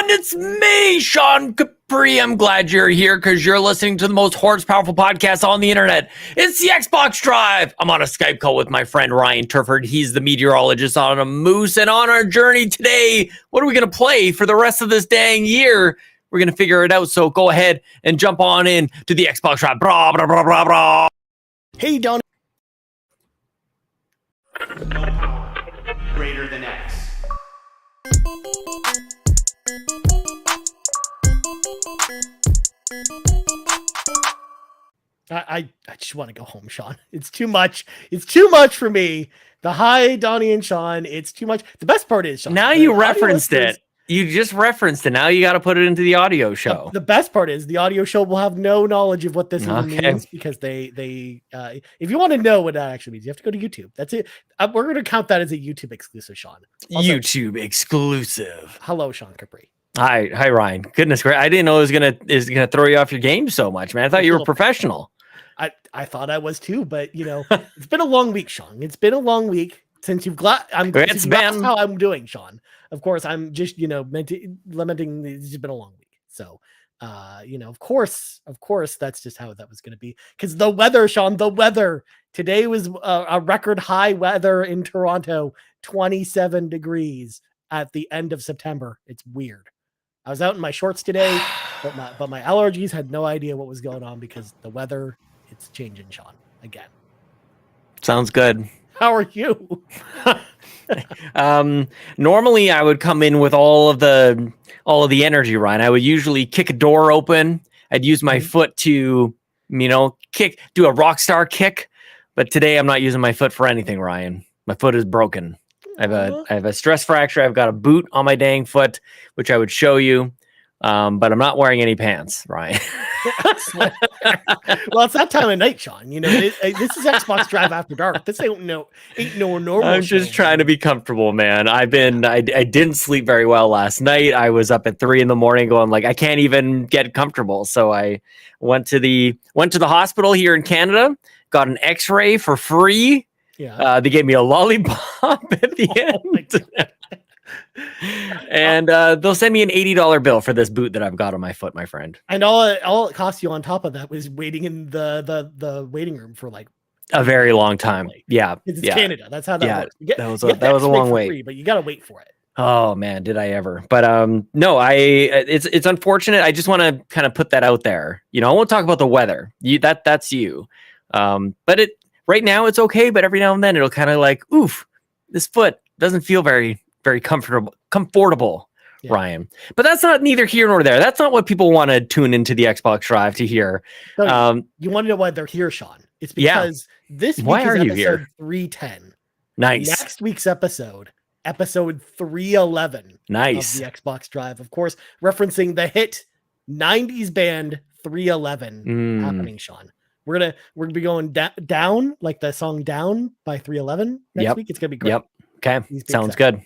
it's me, Sean Capri. I'm glad you're here because you're listening to the most horsepowerful podcast on the internet. It's the Xbox Drive. I'm on a Skype call with my friend Ryan Turford. He's the meteorologist on a moose. And on our journey today, what are we going to play for the rest of this dang year? We're going to figure it out. So go ahead and jump on in to the Xbox Drive. Blah, blah, blah, blah, blah. Hey, Donnie. No power greater than X. I just want to go home, Sean. It's too much. It's too much for me. The hi, Donnie and Sean. It's too much. The best part is, Sean, now you referenced it. You just referenced it. Now you got to put it into the audio show. The best part is the audio show will have no knowledge of what this means because they if you want to know what that actually means, you have to go to YouTube. That's it. We're going to count that as a YouTube exclusive, Sean. Also, YouTube exclusive. Hello, Sean Capri. Hi, Ryan. Goodness gracious, I didn't know it was gonna throw you off your game so much, man. I thought you were professional. I thought I was too, but it's been a long week, Sean. It's been a long week since you've got. That's how I'm doing, Sean. Of course, I'm just lamenting. It's just been a long week, so of course, that's just how that was going to be. Because the weather, Sean, the weather today was a record high weather in Toronto, 27 degrees at the end of September. It's weird. I was out in my shorts today, but my allergies had no idea what was going on because the weather, it's changing, Sean, again. Sounds good. How are you? Normally I would come in with all of the energy, Ryan. I would usually kick a door open. I'd use my foot to, do a rock star kick. But today I'm not using my foot for anything, Ryan. My foot is broken. I have a stress fracture. I've got a boot on my dang foot, which I would show you. But I'm not wearing any pants, Ryan. Well, it's that time of night, Sean. This is Xbox Drive After Dark. This ain't no normal. I'm just trying to be comfortable, man. I didn't sleep very well last night. I was up at 3 a.m. going like, I can't even get comfortable. So I went to the hospital here in Canada, got an X-ray for free. Yeah. They gave me a lollipop at the end. And they'll send me an $80 bill for this boot that I've got on my foot, my friend. And all it cost you on top of that was waiting in the waiting room for like a very long time. Yeah. It's Canada. That's how that works. That was a long wait. Free, but you got to wait for it. Oh man, did I ever. But no, it's unfortunate. I just want to kind of put that out there. I won't talk about the weather. That's you. But right now it's okay, but every now and then it'll kind of like, oof, this foot doesn't feel very, very comfortable, yeah. Ryan. But that's not neither here nor there. That's not what people want to tune into the Xbox Drive to hear. No, you want to know why they're here, Sean? It's because this week is episode 310. Nice. Next week's episode 311. Nice. Of the Xbox Drive. Of course, referencing the hit 90s band 311 happening, Sean. We're gonna be going down like the song "Down" by 311 next week. It's gonna be great. Yep. Okay. Sounds good.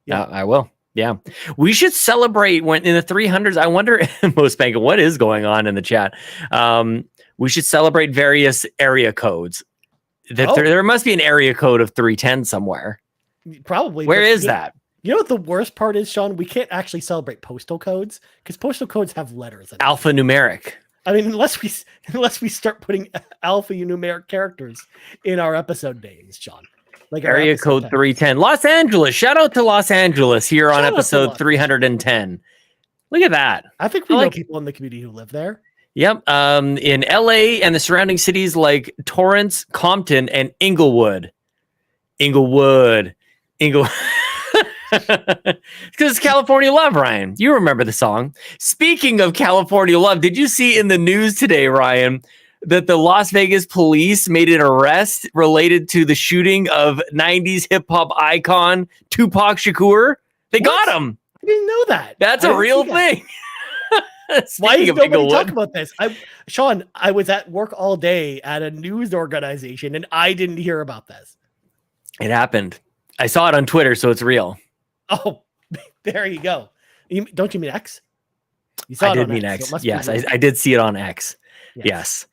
Yeah, I will. Yeah, we should celebrate when in the 300s. I wonder, MoSpankins, what is going on in the chat? We should celebrate various area codes. There must be an area code of 310 somewhere. Probably. Where is that? You know what the worst part is, Sean? We can't actually celebrate postal codes because postal codes have letters in it. Alphanumeric. I mean, unless we start putting alphanumeric characters in our episode names, John. Like area code 310. Los Angeles. Shout out to Los Angeles here on episode 310. Look at that. I think we know people in the community who live there. Yep. In LA and the surrounding cities like Torrance, Compton, and Inglewood. Inglewood. Because it's California Love, Ryan. You remember the song. Speaking of California Love, did you see in the news today, Ryan, that the Las Vegas police made an arrest related to the shooting of 90s hip-hop icon Tupac Shakur? They got him. I didn't know that. That's a real thing. Why is nobody talking about this? Sean, I was at work all day at a news organization, and I didn't hear about this. It happened. I saw it on Twitter, so it's real. Oh, there you go. Don't you mean X? You saw I did mean X. Yes, I did see it on X. Yes.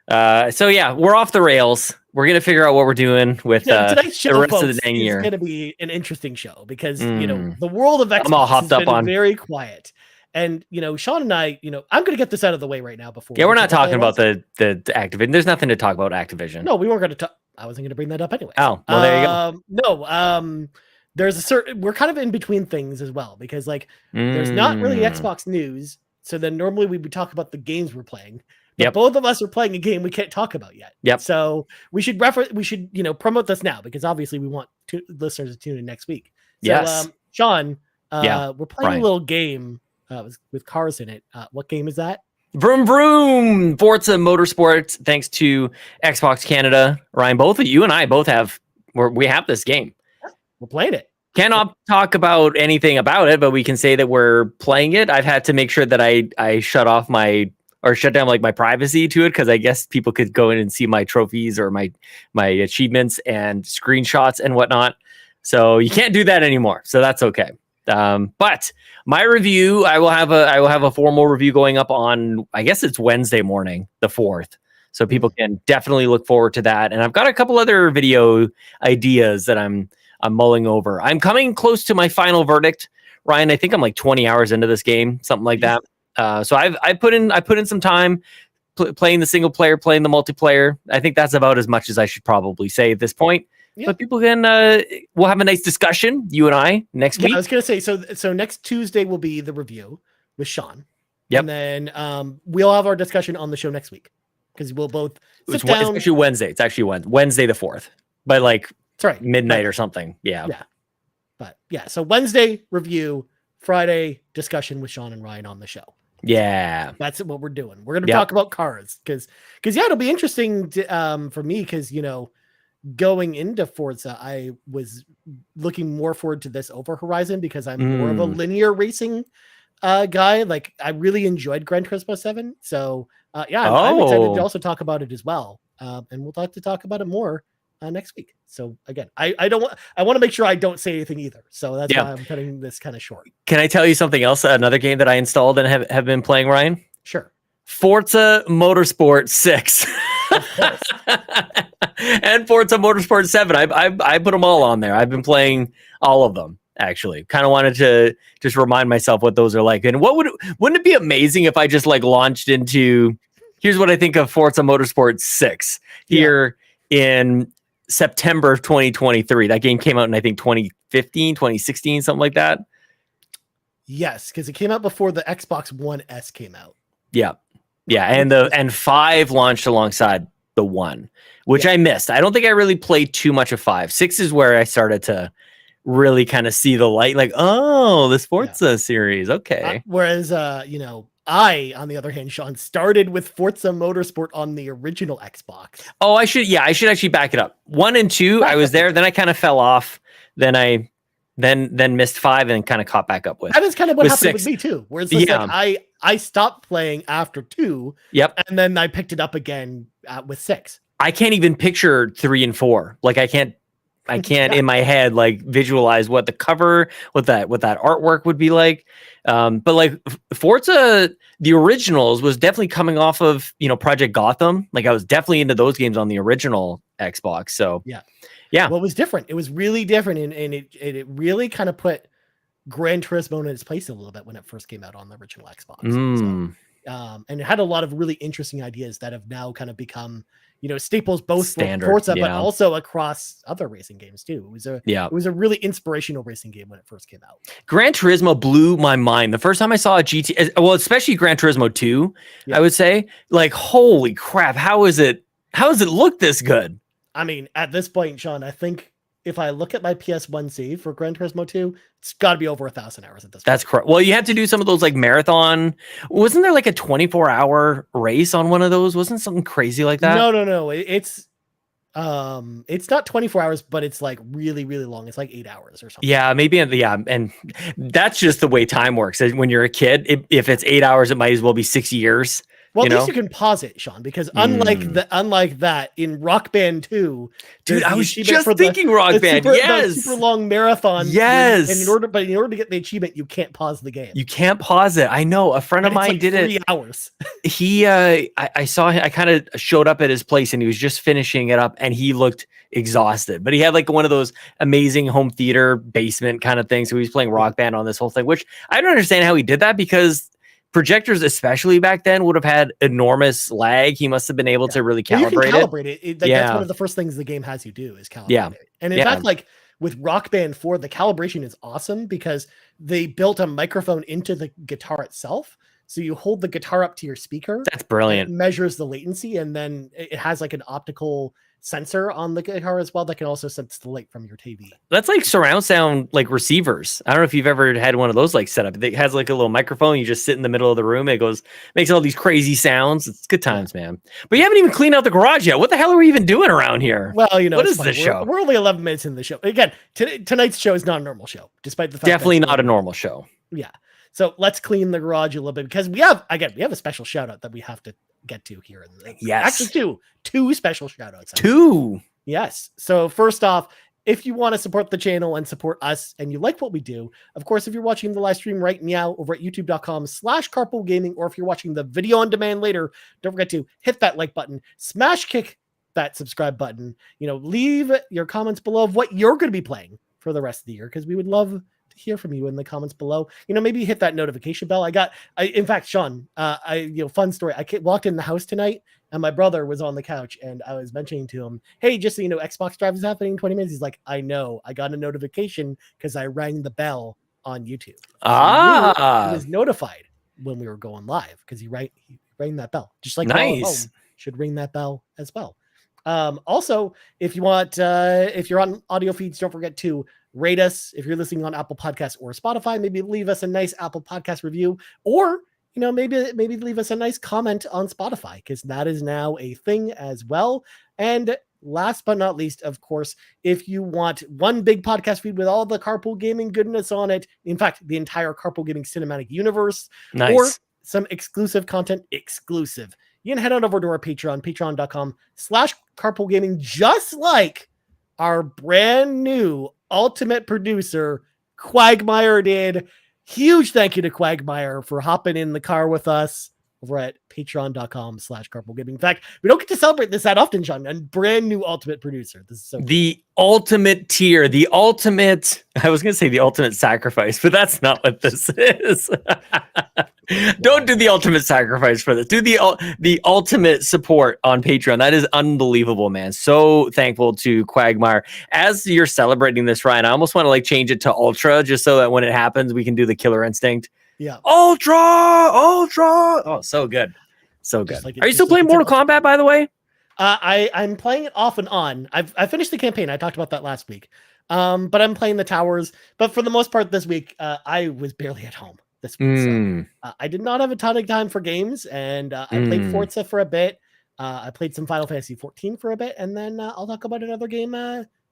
So yeah, we're off the rails. We're gonna figure out what we're doing with the rest of the dang year. It's gonna be an interesting show because the world of Xbox I'm all hopped has up been on very quiet. And Sean and I, I'm gonna get this out of the way right now before. Yeah, we're not talking about the Activision. There's nothing to talk about Activision. No, we weren't gonna talk. I wasn't gonna bring that up anyway. Oh, well, there you go. No, there's a certain. We're kind of in between things as well because there's not really Xbox news. So then normally we would talk about the games we're playing. But both of us are playing a game we can't talk about yet. Yep. So we should promote this now because obviously we want listeners to tune in next week. So, yes. Sean, we're playing a little game with cars in it. What game is that? Vroom vroom! Forza Motorsport. Thanks to Xbox Canada, Ryan. Both of you and I both have we have this game. We're playing it. Cannot talk about anything about it, but we can say that we're playing it. I've had to make sure that I shut down my privacy to it because I guess people could go in and see my trophies or my achievements and screenshots and whatnot. So you can't do that anymore. So that's okay. But my review, I will have a formal review going up on, I guess it's Wednesday morning, the 4th. So people can definitely look forward to that. And I've got a couple other video ideas that I'm mulling over. I'm coming close to my final verdict, Ryan. I think I'm like 20 hours into this game, something like that. So I put in some time playing the single player, playing the multiplayer. I think that's about as much as I should probably say at this point. Yeah. But people can we'll have a nice discussion, you and I, next week. I was gonna say so next Tuesday will be the review with Sean. Yep. And then we'll have our discussion on the show next week because we'll both sit down. It's actually Wednesday. It's actually Wednesday the 4th. By that's right. Midnight or something. Yeah. Yeah. But yeah, so Wednesday review, Friday discussion with Sean and Ryan on the show. Yeah. That's what we're doing. We're going to talk about cars because it'll be interesting for me because, going into Forza, I was looking more forward to this over Horizon because I'm more of a linear racing guy. Like I really enjoyed Gran Turismo 7. So I'm excited to also talk about it as well. And we'll talk about it more next week. So again, I want to make sure I don't say anything either. So that's why I'm cutting this kind of short. Can I tell you something else? Another game that I installed and have been playing, Ryan? Sure. Forza Motorsport 6. And Forza Motorsport 7. I put them all on there. I've been playing all of them, actually. Kind of wanted to just remind myself what those are like. And wouldn't it be amazing if I just launched into, here's what I think of Forza Motorsport 6 here in September of 2023. That game came out in, I think, 2015, 2016, something like that. Yes, because it came out before the Xbox One S came out. Yeah. Yeah, and 5 launched alongside the 1, which I missed. I don't think I really played too much of 5. 6 is where I started to really kind of see the light, this Forza series. Okay. Whereas, I, on the other hand, Sean, started with Forza Motorsport on the original Xbox. Oh, I should actually back it up. 1 and 2, I was there. Then I kind of fell off. Then I missed 5 and kind of caught back up with. That is kind of what happened with me too. Where it's I stopped playing after 2. Yep. And then I picked it up again with 6. I can't even picture 3 and 4. I can't in my head visualize what the cover, what that artwork would be like. But Forza, the originals was definitely coming off of Project Gotham. I was definitely into those games on the original Xbox. So yeah. Well, it was different. It was really different, and it really kind of put Gran Turismo in its place a little bit when it first came out on the original Xbox. So, and it had a lot of really interesting ideas that have now kind of become staples both standard, for Forza, but also across other racing games too. It was a really inspirational racing game when it first came out. Gran Turismo blew my mind the first time I saw a GT. Well, especially Gran Turismo 2, I would say. Holy crap! How is it look this good? I mean, at this point, Sean, I think if I look at my PS1 save for Gran Turismo 2, it's got to be over 1,000 hours at this point. That's correct. Well, you have to do some of those marathon. Wasn't there a 24-hour race on one of those? Wasn't something crazy like that? No. It's not 24 hours, but it's really, really long. It's 8 hours or something. Yeah, maybe. And that's just the way time works. When you're a kid, if it's 8 hours, it might as well be 6 years. Well, at least you can pause it, Sean, because unlike that in Rock Band 2, dude, I was just for thinking Rock Band. The super long marathon. Yes. And in order to get the achievement, you can't pause the game. You can't pause it. I know a friend of mine did 3 hours. He, I saw him. I kind of showed up at his place, and he was just finishing it up, and he looked exhausted. But he had like one of those amazing home theater basement kind of things. So he was playing Rock Band on this whole thing, which I don't understand how he did that, because projectors, especially back then, would have had enormous lag. He must have been able to really calibrate you can calibrate it. That's one of the first things the game has you do is calibrate it. And in fact, like with Rock Band 4, the calibration is awesome because they built a microphone into the guitar itself. So you hold the guitar up to your speaker. That's brilliant. It measures the latency, and then it has like an optical sensor on the guitar as well that can also sense the light from your TV. That's like surround sound, like receivers. I don't know if you've ever had one of those like set up. It has like a little microphone. You just sit in the middle of the room. It makes all these crazy sounds. It's good times, man. But you haven't even cleaned out the garage yet. What the hell are we even doing around here? Well, what is this show? We're only 11 minutes in the show. Again, tonight's show is not a normal show, despite the fact definitely not a normal show. Yeah. So let's clean the garage a little bit, because we have a special shout out that we have to get to here. Yes. Actually, two special shout outs. Two. Yes. So first off, if you want to support the channel and support us and you like what we do, of course, if you're watching the live stream right now over at youtube.com/carpoolgaming, or if you're watching the video on demand later, don't forget to hit that like button, smash kick that subscribe button, leave your comments below of what you're going to be playing for the rest of the year, because we would love to hear from you in the comments below. Maybe hit that notification bell. In fact, Sean, fun story. I walked in the house tonight, and my brother was on the couch, and I was mentioning to him, hey, just so you know, Xbox Drive is happening in 20 minutes. He's like, I know. I got a notification because I rang the bell on YouTube. So he was notified when we were going live because he rang that bell. Just like nice. Home should ring that bell as well. Also, if you want, if you're on audio feeds, don't forget to rate us. If you're listening on Apple Podcasts or Spotify, maybe leave us a nice Apple Podcast review, or maybe leave us a nice comment on Spotify, because that is now a thing as well. And last but not least, of course, if you want one big podcast feed with all the Carpool Gaming goodness on it, in fact, the entire Carpool Gaming cinematic universe, or some exclusive content, you can head on over to our Patreon, patreon.com/carpoolgaming, just like our brand new ultimate producer, Quagmire, did. Huge thank you to Quagmire for hopping in the car with us over at patreon.com/carpoolgaming. In fact, we don't get to celebrate this that often, Sean. A brand new ultimate producer. This is so the cool. Ultimate tier, I was going to say the ultimate sacrifice, but that's not what this is. Don't do the ultimate sacrifice for this. Do the ultimate support on Patreon. That is unbelievable, man. So thankful to Quagmire. As you're celebrating this, Ryan, I almost want to change it to Ultra, just so that when it happens, we can do the Killer Instinct. Yeah. Ultra. Oh, so good. So good. Are you still playing Mortal Kombat, by the way? I'm playing it off and on. I finished the campaign. I talked about that last week. But I'm playing the towers. But for the most part this week, I was barely at home this week. So, I did not have a ton of time for games, and I played Forza for a bit. I played some Final Fantasy 14 for a bit, and then I'll talk about another game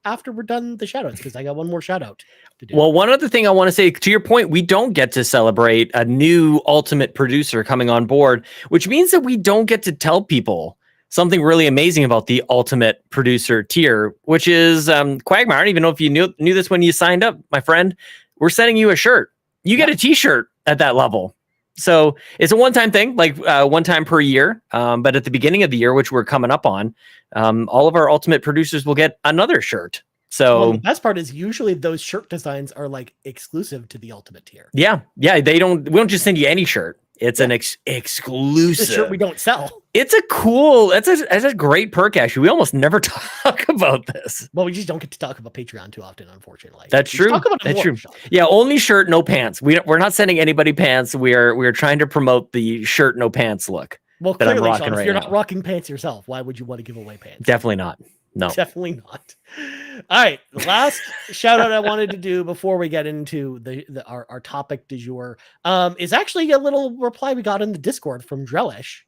after we're done the shoutouts, because I got one more shoutout to do. Well, one other thing I want to say, to your point, we don't get to celebrate a new ultimate producer coming on board, which means that we don't get to tell people something really amazing about the ultimate producer tier, which is Quagmire. I don't even know if you knew this when you signed up, my friend. We're sending you a shirt. You get a t-shirt at that level. So it's a one-time thing, one time per year. But at the beginning of the year, which we're coming up on, all of our ultimate producers will get another shirt. So the best part is usually those shirt designs are exclusive to the ultimate tier. Yeah. We don't just send you any shirt. It's an exclusive. It's a shirt we don't sell. It's a great perk, actually. We almost never talk about this. Well, we just don't get to talk about Patreon too often, unfortunately. That's true. That's true. Yeah, only shirt, no pants. We're not sending anybody pants. We're trying to promote the shirt, no pants look. Well, clearly, Sean, if you're not rocking pants yourself, why would you want to give away pants? Definitely not. No, definitely not. All right, last shout out I wanted to do before we get into our topic du jour is actually a little reply we got in the Discord from Drellesh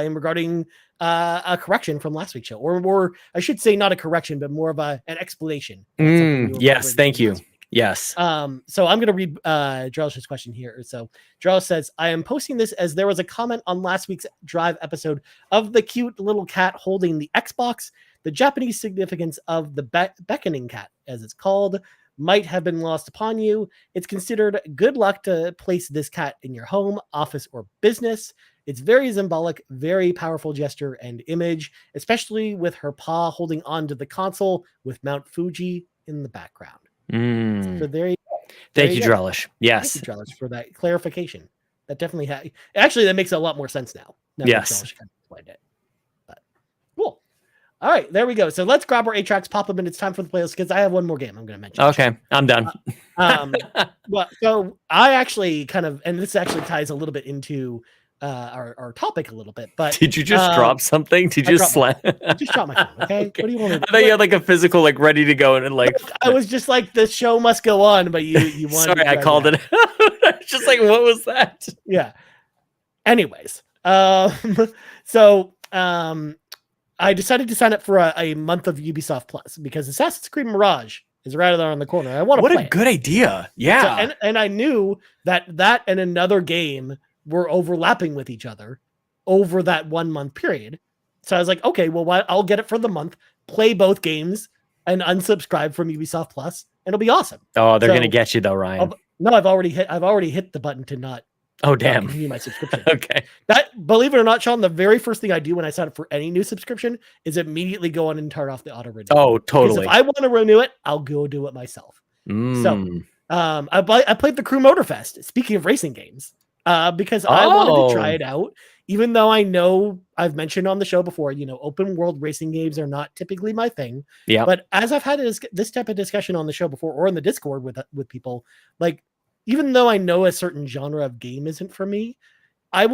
in regarding a correction from last week's show, or I should say not a correction, but more of an explanation. Yes, thank you. Yes. So I'm going to read Drellesh's question here. So Drellesh says, I am posting this as there was a comment on last week's Drive episode of the cute little cat holding the Xbox. The Japanese significance of the beckoning cat, as it's called, might have been lost upon you. It's considered good luck to place this cat in your home, office, or business. It's very symbolic, very powerful gesture and image, especially with her paw holding onto the console with Mount Fuji in the background. So there you go. Thank you, Drellesh. Yes. Thank you, Drellesh, for that clarification. That definitely actually that makes a lot more sense now. Yes. Drellesh kind of explained it. But cool. All right, there we go. So let's grab our 8 tracks, pop them, and it's time for the playlist because I have one more game I'm going to mention. Okay, I'm done. Well, so I actually kind of, and this actually ties a little bit into our topic a little bit. But did you just drop something? Did you just slam? Just drop my phone. Okay? Okay. What do you want to do? I thought you had like a physical, like ready to go, and like I was just like, the show must go on, but you wanted. Sorry, I called it. I was just like, what was that? Yeah. Anyways, so I decided to sign up for a month of Ubisoft Plus because Assassin's Creed Mirage is right there on the corner. I want to play. What a good idea! Yeah, so, and I knew that and another game were overlapping with each other over that 1 month period. So I was like, okay, well, I'll get it for the month, play both games, and unsubscribe from Ubisoft Plus, and it'll be awesome. Oh, they're gonna get you though, Ryan. No, I've already hit the button to not. Oh, damn. Continue my subscription. Okay. That, believe it or not, Sean, the very first thing I do when I sign up for any new subscription is immediately go on and turn off the auto renew. Oh, totally. Because if I want to renew it, I'll go do it myself. So, I played the Crew Motorfest. Speaking of racing games, because I wanted to try it out, even though I know I've mentioned on the show before, open world racing games are not typically my thing. Yeah. But as I've had this type of discussion on the show before, or in the Discord with people, like, even though I know a certain genre of game isn't for me, I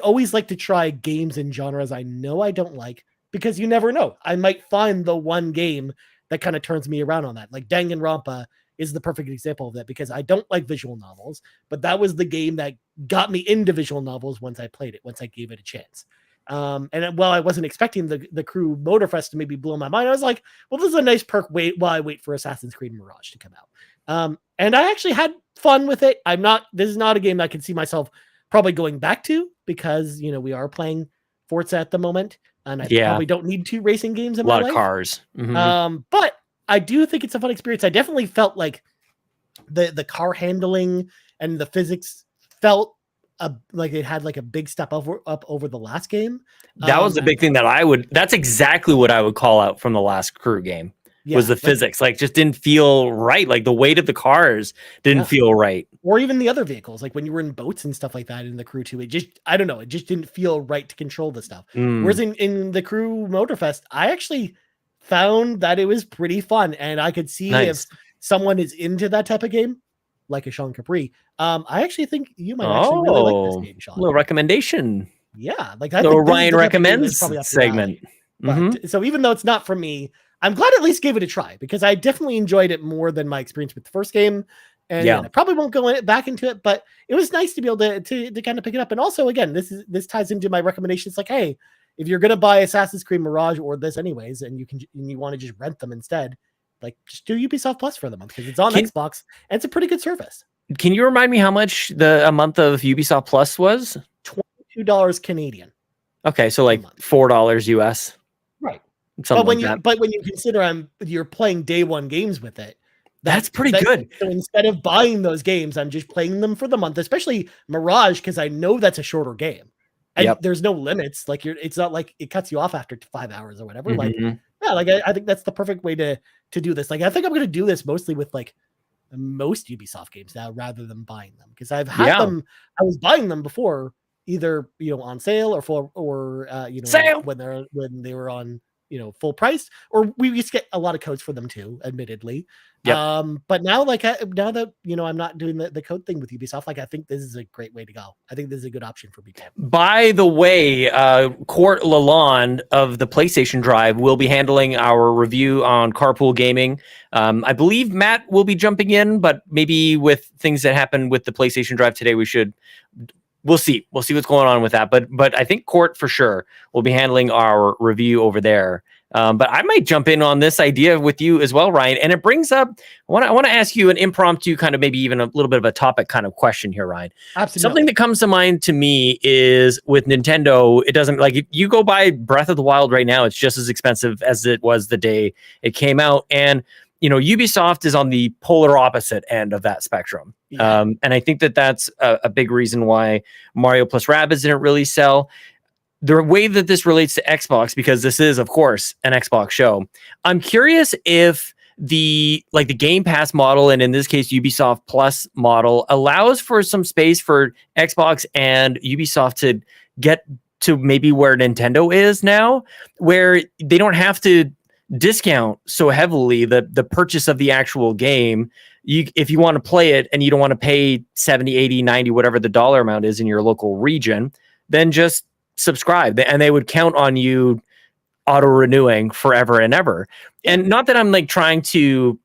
always like to try games and genres I know I don't like, because you never know. I might find the one game that kind of turns me around on that. Like Danganronpa is the perfect example of that, because I don't like visual novels, but that was the game that got me into visual novels once I played it, once I gave it a chance. And while I wasn't expecting the Crew Motorfest to maybe blow my mind, I was like, well, this is a nice perk while I wait for Assassin's Creed Mirage to come out. And I actually had fun with it. This is not a game that I can see myself probably going back to, because, we are playing Forza at the moment, and I probably don't need 2 racing games in my life. A lot of cars. Mm-hmm. But I do think it's a fun experience. I definitely felt like the car handling and the physics felt like it had like a big step up over the last game. That was the big thing that's exactly what I would call out from the last Crew game. Was the physics, like, just didn't feel right. Like the weight of the cars didn't feel right. Or even the other vehicles, like when you were in boats and stuff like that in the Crew 2, I don't know, it just didn't feel right to control the stuff. Whereas in the Crew Motorfest, I actually found that it was pretty fun, and I could see if someone is into that type of game, like a Sean Capri, I actually think you might actually really like this game, Sean. A little recommendation. Yeah, like I think Ryan recommends segment. But, so even though it's not for me, I'm glad I at least gave it a try, because I definitely enjoyed it more than my experience with the first game. And I probably won't go back into it, but it was nice to be able to kind of pick it up. And also, again, this ties into my recommendations. Like, hey, if you're going to buy Assassin's Creed Mirage or this anyways, and you want to just rent them instead, like, just do Ubisoft Plus for the month, because it's on Xbox and it's a pretty good service. Can you remind me how much a month of Ubisoft Plus was? $22 Canadian. Okay, so like $4 US. Right. But when you consider you're playing day one games with it, that's pretty good. So instead of buying those games, I'm just playing them for the month, especially Mirage, because I know that's a shorter game. And there's no limits. Like, it's not like it cuts you off after 5 hours or whatever. Like, I think that's the perfect way to do this. Like, I think I'm going to do this mostly with like most Ubisoft games now, rather than buying them, because I've had them. I was buying them before, either on sale or sale when they were on full price, or we used to get a lot of codes for them too, admittedly. But now, like, now that I'm not doing the code thing with Ubisoft, like, I think this is a great way to go. I think this is a good option for people. By the way, Court Lalonde of the PlayStation Drive will be handling our review on Carpool Gaming. I believe Matt will be jumping in, but maybe with things that happened with the PlayStation Drive today, we'll see what's going on with that. But I think Court for sure will be handling our review over there. But I might jump in on this idea with you as well, Ryan. And it brings up, I want to ask you an impromptu kind of maybe even a little bit of a topic kind of question here, Ryan. Absolutely. Something that comes to mind to me is with Nintendo, it doesn't like if you go buy Breath of the Wild right now, it's just as expensive as it was the day it came out. And, Ubisoft is on the polar opposite end of that spectrum. Yeah. And I think that that's a big reason why Mario plus Rabbids didn't really sell. The way that this relates to Xbox, because this is, of course, an Xbox show. I'm curious if the Game Pass model, and in this case, Ubisoft Plus model, allows for some space for Xbox and Ubisoft to get to maybe where Nintendo is now, where they don't have to discount so heavily the purchase of the actual game. If you want to play it and you don't want to pay 70, 80, 90, whatever the dollar amount is in your local region, then just subscribe, and they would count on you auto renewing forever and ever. And not that I'm trying to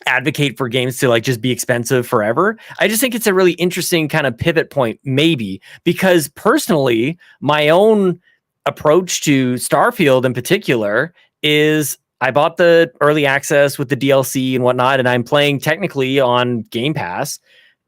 advocate for games to just be expensive forever. I just think it's a really interesting kind of pivot point, maybe, because personally, my own approach to Starfield in particular is I bought the early access with the DLC and whatnot, and I'm playing technically on Game Pass,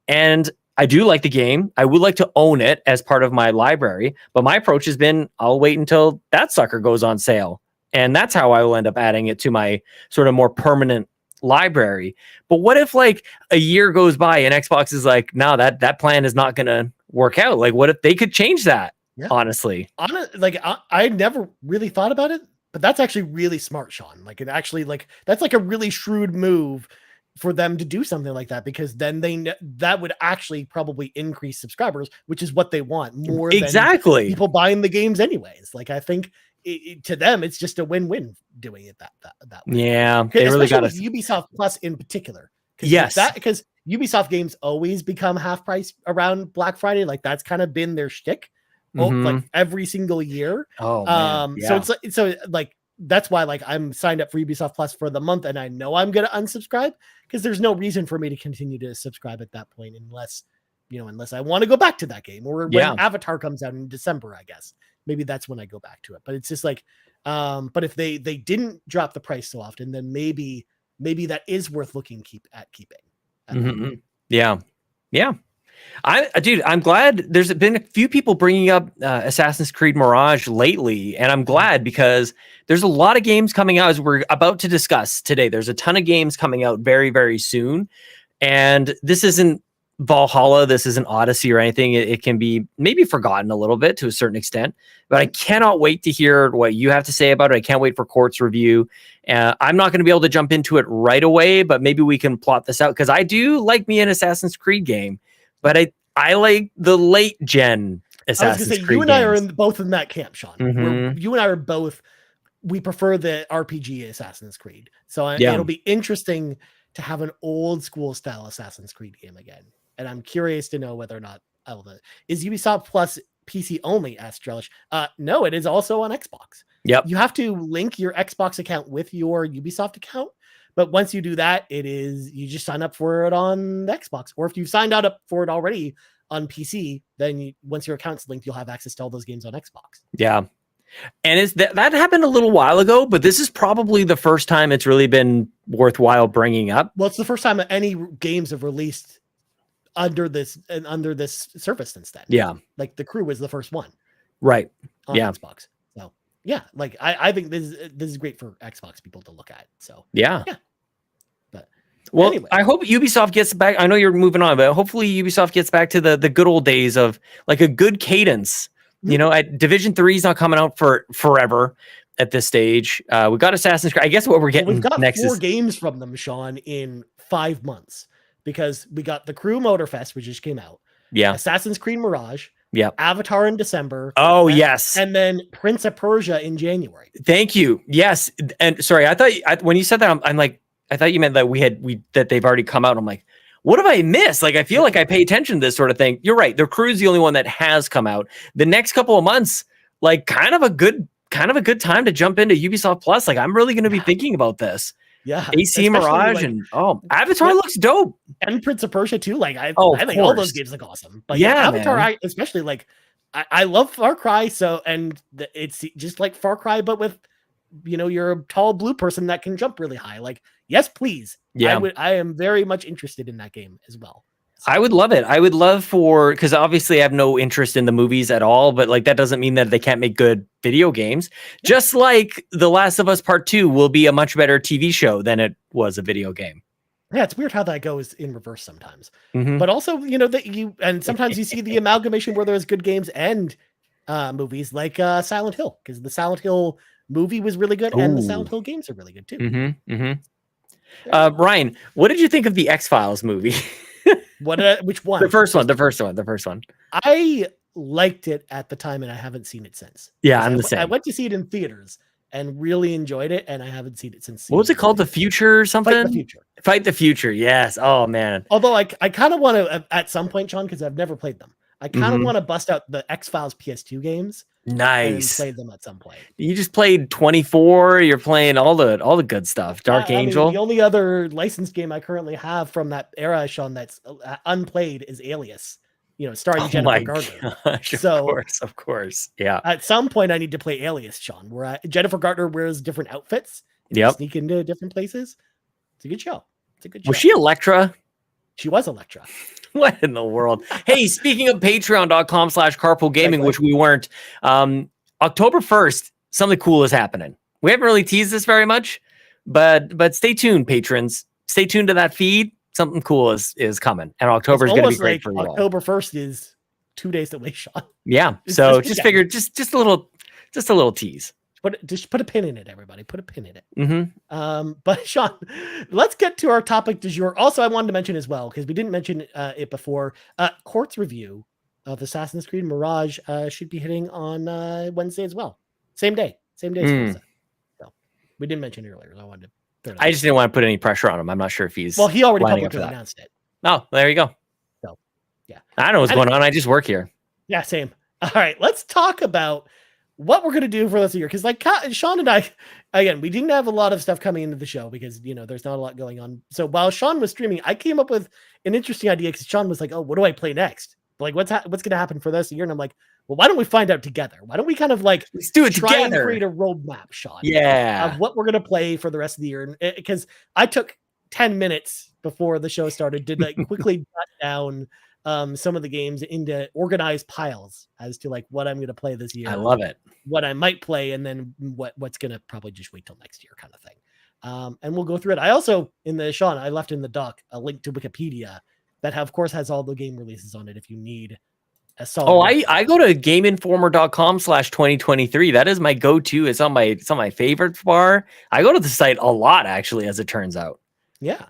and I do like the game. I would like to own it as part of my library, but my approach has been I'll wait until that sucker goes on sale. And that's how I will end up adding it to my sort of more permanent library. But what if a year goes by and Xbox is no, that plan is not going to work out? What if they could change that? Yeah. Honestly, I never really thought about it, but that's actually really smart, Sean. That's a really shrewd move for them to do something like that, because then that would actually probably increase subscribers, which is what they want more exactly than people buying the games anyways. I think to them it's just a win-win doing it that way. Yeah, they really got with Ubisoft Plus in particular. Yes, because Ubisoft games always become half price around Black Friday. That's kind of been their shtick, every single year. Oh man. Yeah. So that's why I'm signed up for Ubisoft Plus for the month, and I know I'm going to unsubscribe because there's no reason for me to continue to subscribe at that point unless I want to go back to that game, or when Avatar comes out in December, I guess maybe that's when I go back to it. But it's just but if they didn't drop the price so often, then maybe that is worth looking at keeping. Mm-hmm. Yeah. I'm glad there's been a few people bringing up Assassin's Creed Mirage lately, and I'm glad because there's a lot of games coming out as we're about to discuss today. There's a ton of games coming out very, very soon, and this isn't Valhalla, this isn't Odyssey or anything. It can be maybe forgotten a little bit to a certain extent, but I cannot wait to hear what you have to say about it. I can't wait for Court's review. I'm not going to be able to jump into it right away, but maybe we can plot this out because I do like me an Assassin's Creed game. But I like the late gen Assassin's Creed. You and I are both in that camp, Sean. Mm-hmm. You and I are both. We prefer the RPG Assassin's Creed, so it'll be interesting to have an old school style Assassin's Creed game again. And I'm curious to know whether or not is Ubisoft Plus PC only? Asked Drellesh. No, it is also on Xbox. Yep. You have to link your Xbox account with your Ubisoft account. But once you do that, you just sign up for it on Xbox. Or if you've signed up for it already on PC, then once your account's linked, you'll have access to all those games on Xbox. Yeah. And that happened a little while ago, but this is probably the first time it's really been worthwhile bringing up. Well, it's the first time that any games have released under this service since then. Yeah. The Crew was the first one. Right. On Xbox. So yeah, I think this is great for Xbox people to look at. So yeah. But anyway. I hope Ubisoft gets back. I know you're moving on, but hopefully Ubisoft gets back to the good old days of a good cadence. Mm-hmm. Division 3 is not coming out for forever at this stage. We got Assassin's Creed. I guess what we're getting we've got next 4 games from them, Sean, in 5 months. Because we got the Crew Motorfest, which just came out. Yeah. Assassin's Creed Mirage. Yeah. Avatar in December. Oh, yes. And then Prince of Persia in January. Thank you. Yes. And sorry, I thought when you said that, I'm like, I thought you meant that that they've already come out. I'm like, what have I missed? I feel like I pay attention to this sort of thing. You're right. The Crew's the only one that has come out. The next couple of months, kind of a good time to jump into Ubisoft Plus. I'm really going to be thinking about this. Yeah, AC Mirage and Avatar looks dope, and Prince of Persia too. I think all those games look awesome. But Avatar, man. I love Far Cry. So it's just like Far Cry, but with you're a tall blue person that can jump really high. Like, yes, please. Yeah. I am very much interested in that game as well. I would love it. I would love because obviously I have no interest in the movies at all, but like that doesn't mean that they can't make good video games. Yeah. Just like The Last of Us Part 2 will be a much better TV show than it was a video game. Yeah, it's weird how that goes in reverse sometimes. But also, that sometimes you see the amalgamation where there's good games and movies like Silent Hill, because the Silent Hill movie was really good. Ooh. And the Silent Hill games are really good too. Ryan, what did you think of the X-Files movie? Which one? The first one. I liked it at the time, and I haven't seen it since. Yeah, I'm the same. I went to see it in theaters and really enjoyed it, and I haven't seen it since. What was it called? The Future or something? Fight the Future. Yes. Oh man. Although I kind of want to at some point, Sean, because I've never played them. I kind of want to bust out the X-Files PS2 games. Nice. And play them at some point. You just played 24. You're playing all the good stuff. Dark Angel. The only other licensed game I currently have from that era, Sean, that's unplayed is Alias. Starring Jennifer Gardner. Gosh, of course. Yeah. At some point, I need to play Alias, Sean, where Jennifer Gardner wears different outfits. Yep. Sneak into different places. It's a good show. Was she Electra? She was Electra. What in the world? Hey, speaking of patreon.com/carpoolgaming, which we weren't, October 1st, something cool is happening. We haven't really teased this very much, but stay tuned, patrons. Stay tuned to that feed. Something cool is coming, and October is going to be great for you all. October 1st is 2 days away, Sean. Yeah, so just figured just a little tease. Just put a pin in it, everybody. Put a pin in it. But Sean, let's get to our topic du jour. Also, I wanted to mention as well, because we didn't mention it before. Court's review of Assassin's Creed Mirage should be hitting on Wednesday as well. Same day as Wednesday. So we didn't mention it earlier. I wanted to. I just didn't want to put any pressure on him. I'm not sure if he's. Well, he already publicly announced it. Oh, there you go. So, yeah. I don't know what's going on. I just work here. Yeah, same. All right, let's talk about what we're going to do for this year. Because like Sean and I, again, we didn't have a lot of stuff coming into the show because, there's not a lot going on. So while Sean was streaming, I came up with an interesting idea because Sean was like, oh, what do I play next? Like, what's going to happen for this year? And I'm like, well, why don't we find out together? Why don't we kind of like let's do it try together and create a roadmap, Sean? Yeah. Of what we're going to play for the rest of the year. And because I took 10 minutes before the show started to like quickly jot down some of the games into organized piles as to like what I'm going to play this year. I love it. What I might play, and then what's going to probably just wait till next year kind of thing. And we'll go through it. I also, I left in the doc a link to Wikipedia that of course has all the game releases on it if you need a solid. Oh, I go to gameinformer.com/2023. That is my go-to. It's on my favorites bar. I go to the site a lot, actually, as it turns out. Yeah.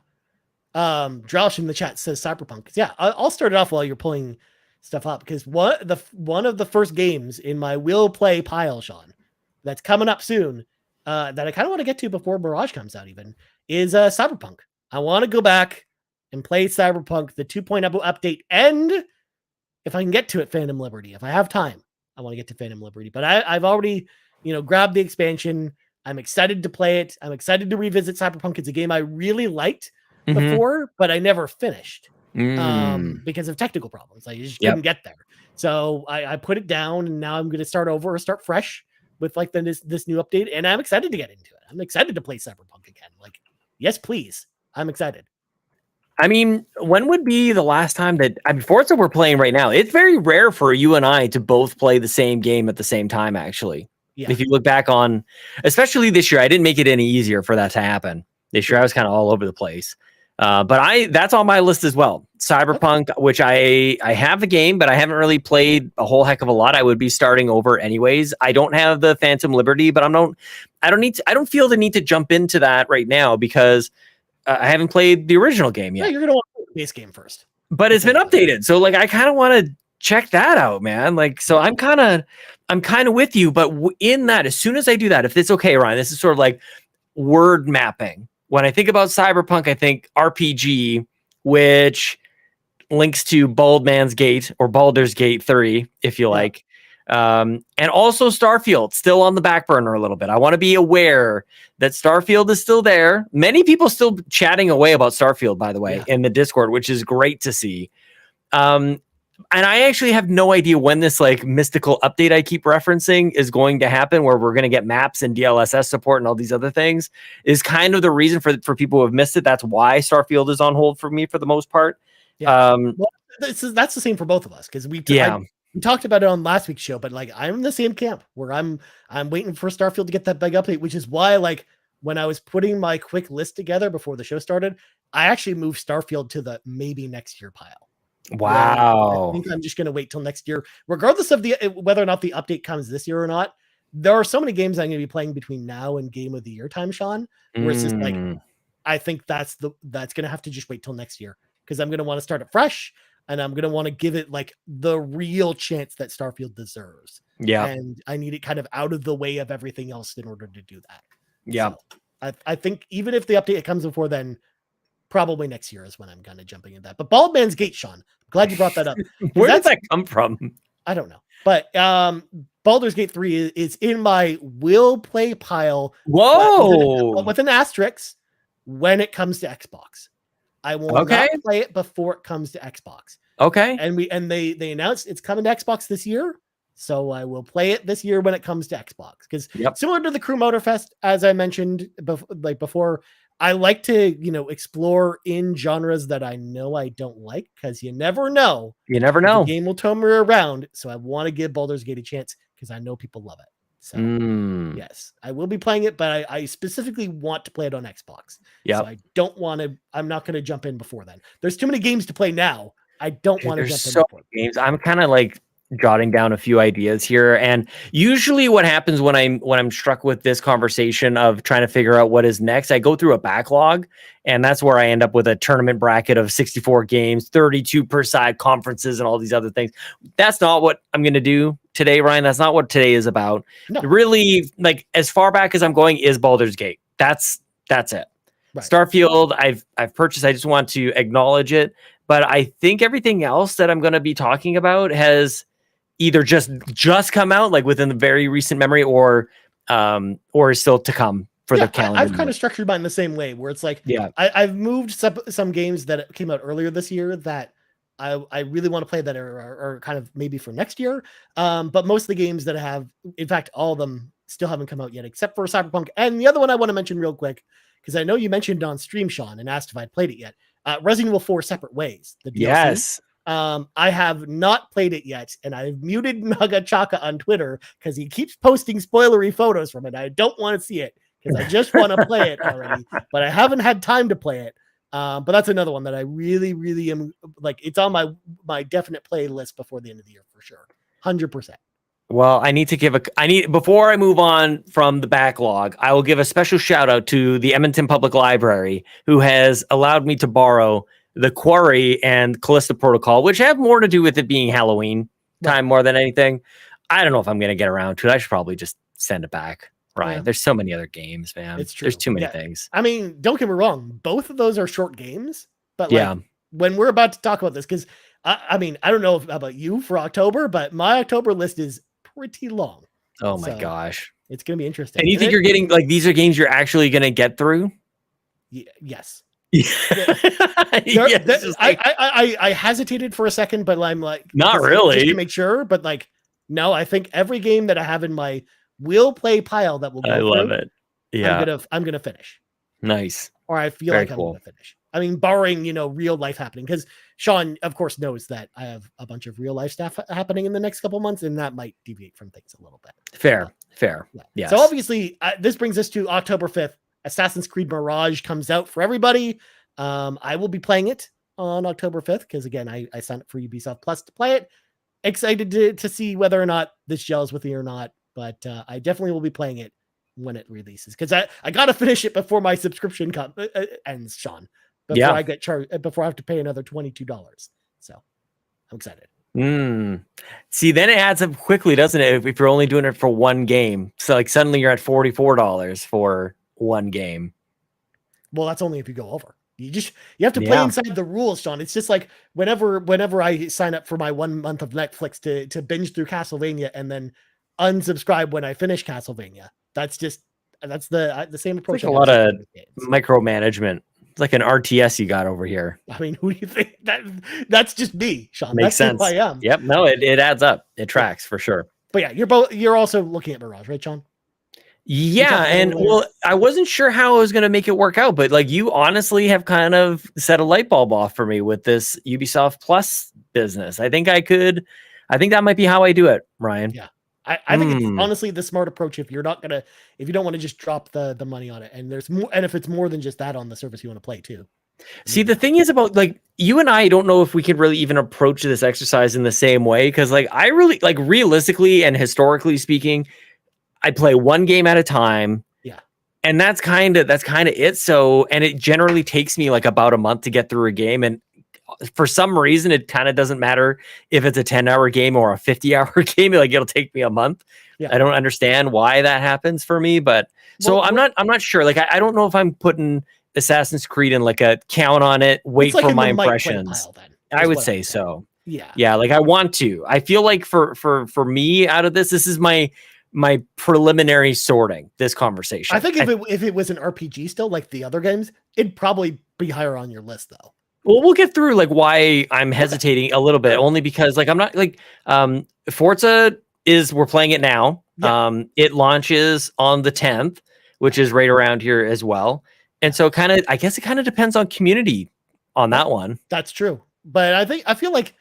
Drellesh in the chat says CyberPunk. Yeah, I'll start it off while you're pulling stuff up, because one of the first games in my will play pile, Sean, that's coming up soon, that I kind of want to get to before Mirage comes out even, is CyberPunk. I want to go back and play CyberPunk, the 2.0 update, and if I can get to it, Phantom Liberty. If I have time, I want to get to Phantom Liberty. But I've already, grabbed the expansion. I'm excited to play it. I'm excited to revisit CyberPunk. It's a game I really liked before, but I never finished because of technical problems. I just couldn't get there. So I put it down, and now I'm going to start over or start fresh with like this new update. And I'm excited to get into it. I'm excited to play CyberPunk again. Like, yes, please. I'm excited. I mean, when would be the last time that Forza we're playing right now? It's very rare for you and I to both play the same game at the same time, actually. Yeah. If you look back on, especially this year, I didn't make it any easier for that to happen. This year, I was kind of all over the place. But that's on my list as well. CyberPunk, which I have the game, but I haven't really played a whole heck of a lot. I would be starting over anyways. I don't have the Phantom Liberty, but I don't feel the need to jump into that right now because I haven't played the original game yet. Yeah, you're gonna want to play the base game first. But it's been updated, so like I kind of want to check that out, man. Like, so I'm kind of with you, but in that, as soon as I do that, if it's okay, Ryan, this is sort of like word mapping. When I think about CyberPunk, I think RPG, which links to Baldur's Gate 3, if you like. And also Starfield, still on the back burner a little bit. I want to be aware that Starfield is still there. Many people still chatting away about Starfield, by the way, in the Discord, which is great to see. And I actually have no idea when this like mystical update I keep referencing is going to happen, where we're going to get maps and DLSS support and all these other things. Is kind of the reason for people who have missed it. That's why Starfield is on hold for me for the most part. Yeah. Well, that's the same for both of us, because we talked about it on last week's show, but like I'm in the same camp where I'm waiting for Starfield to get that big update, which is why like when I was putting my quick list together before the show started, I actually moved Starfield to the maybe next year pile. Wow. I think I'm just going to wait till next year, regardless of whether or not the update comes this year or not. There are so many games I'm going to be playing between now and Game of the Year time, Sean, where it's just like, I think that's going to have to just wait till next year, because I'm going to want to start it fresh, and I'm going to want to give it like the real chance that Starfield deserves. Yeah. And I need it kind of out of the way of everything else in order to do that. Yeah. So I think even if the update comes before then, probably next year is when I'm kind of jumping in that. But Baldman's Gate, Sean, I'm glad you brought that up. Where did that come from? I don't know. But Baldur's Gate 3 is in my will play pile. Whoa. With an asterisk when it comes to Xbox. I will not play it before it comes to Xbox. Okay. And they announced it's coming to Xbox this year. So I will play it this year when it comes to Xbox. Because similar to the Crew Motorfest, as I mentioned before, I like to, explore in genres that I know I don't like, because you never know. You never know. The game will turn me around. So I want to give Baldur's Gate a chance, because I know people love it. So yes, I will be playing it, but I specifically want to play it on Xbox. Yeah. So I don't want to, I'm not going to jump in before then. There's too many games to play now. I don't want to jump in before. Games. I'm kind of like jotting down a few ideas here, and usually what happens when I'm struck with this conversation of trying to figure out what is next, I go through a backlog, and that's where I end up with a tournament bracket of 64 games, 32 per side, conferences, and all these other things. That's not what I'm going to do today, Ryan. That's not what today is about. No. Really, like as far back as I'm going is Baldur's Gate. That's it. Right. Starfield, I've purchased. I just want to acknowledge it, but I think everything else that I'm going to be talking about has either just come out like within the very recent memory, or is still to come for the calendar. I've kind of structured mine the same way, where it's like, I've moved some games that came out earlier this year that I really want to play that are kind of maybe for next year. But most of the games that I have, in fact, all of them still haven't come out yet, except for CyberPunk. And the other one I want to mention real quick, because I know you mentioned on stream, Sean, and asked if I'd played it yet. Resident Evil 4 Separate Ways. The DLC. Yes. I have not played it yet, and I've muted Naga Chaka on Twitter because he keeps posting spoilery photos from it. I don't want to see it because I just want to play it already, but I haven't had time to play it. But that's another one that I really, really am like. It's on my definite playlist before the end of the year for sure, 100%. Well, before I move on from the backlog, I will give a special shout out to the Edmonton Public Library, who has allowed me to borrow The Quarry and Callisto Protocol, which have more to do with it being Halloween time more than anything. I don't know if I'm going to get around to it. I should probably just send it back. Ryan, there's so many other games, man. It's true. There's too many things. I mean, don't get me wrong. Both of those are short games, but when we're about to talk about this, because I mean, I don't know about you for October, but my October list is pretty long. Oh my gosh. It's going to be interesting. And you think you're getting like, these are games you're actually going to get through? Yes. I hesitated for a second, but I'm like, not really, just to make sure. But like, no, I think every game that I have in my will play pile that will go I love it. Yeah, I'm gonna finish. Nice. Or I feel like I'm gonna finish. I mean, barring real life happening, because Sean, of course, knows that I have a bunch of real life stuff happening in the next couple months, and that might deviate from things a little bit. Fair. Yeah. So obviously, this brings us to October 5th. Assassin's Creed Mirage comes out for everybody. I will be playing it on October 5th because, again, I signed up for Ubisoft Plus to play it. Excited to see whether or not this gels with me or not, but I definitely will be playing it when it releases, because I got to finish it before my subscription ends, Sean. I get charged, before I have to pay another $22. So I'm excited. See, then it adds up quickly, doesn't it? If you're only doing it for one game, so like suddenly you're at $44 for one game. Well, that's only if you go over. You have to play inside the rules, Sean. It's just like whenever I sign up for my 1 month of Netflix to binge through Castlevania and then unsubscribe when I finish Castlevania. That's the same approach. Like a lot of micromanagement. It's like an RTS you got over here. I mean, who do you think that's just me, Sean. Makes That's sense. who I am. Yep. No, it adds up. It tracks for sure. But yeah, you're also looking at Mirage, right, Sean? Yeah, and well, I wasn't sure how I was going to make it work out, but like you honestly have kind of set a light bulb off for me with this Ubisoft Plus business. I think that might be how I do it, Ryan. Yeah. I think it's honestly the smart approach if you don't want to just drop the money on it, and there's more, and if it's more than just that on the service you want to play too. See, the thing is about like you and I don't know if we could really even approach this exercise in the same way, because like I really like realistically and historically speaking, I play one game at a time. Yeah. And that's kind of it. So, and it generally takes me like about a month to get through a game. And for some reason, it kind of doesn't matter if it's a 10-hour game or a 50-hour game. Like it'll take me a month. Yeah. I don't understand why that happens for me, but so I'm not sure. Like, I don't know if I'm putting Assassin's Creed in like a count on it, wait for my impressions. I would say so. Yeah. Yeah. Like I want to, I feel like for me out of this is my preliminary sorting this conversation. I think if it was an RPG still like the other games, it'd probably be higher on your list though. Well, we'll get through like why I'm hesitating a little bit, only because like I'm not like Forza we're playing it now. Yeah. It launches on the 10th, which is right around here as well. And so I guess it kind of depends on community on that one. That's true. But I feel like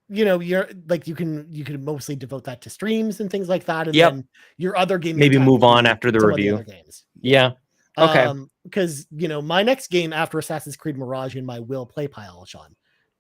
you're like you can mostly devote that to streams and things like that, and then your other game maybe move on after the review. Games. Yeah. Okay. Because my next game after Assassin's Creed Mirage in my will play pile, Sean,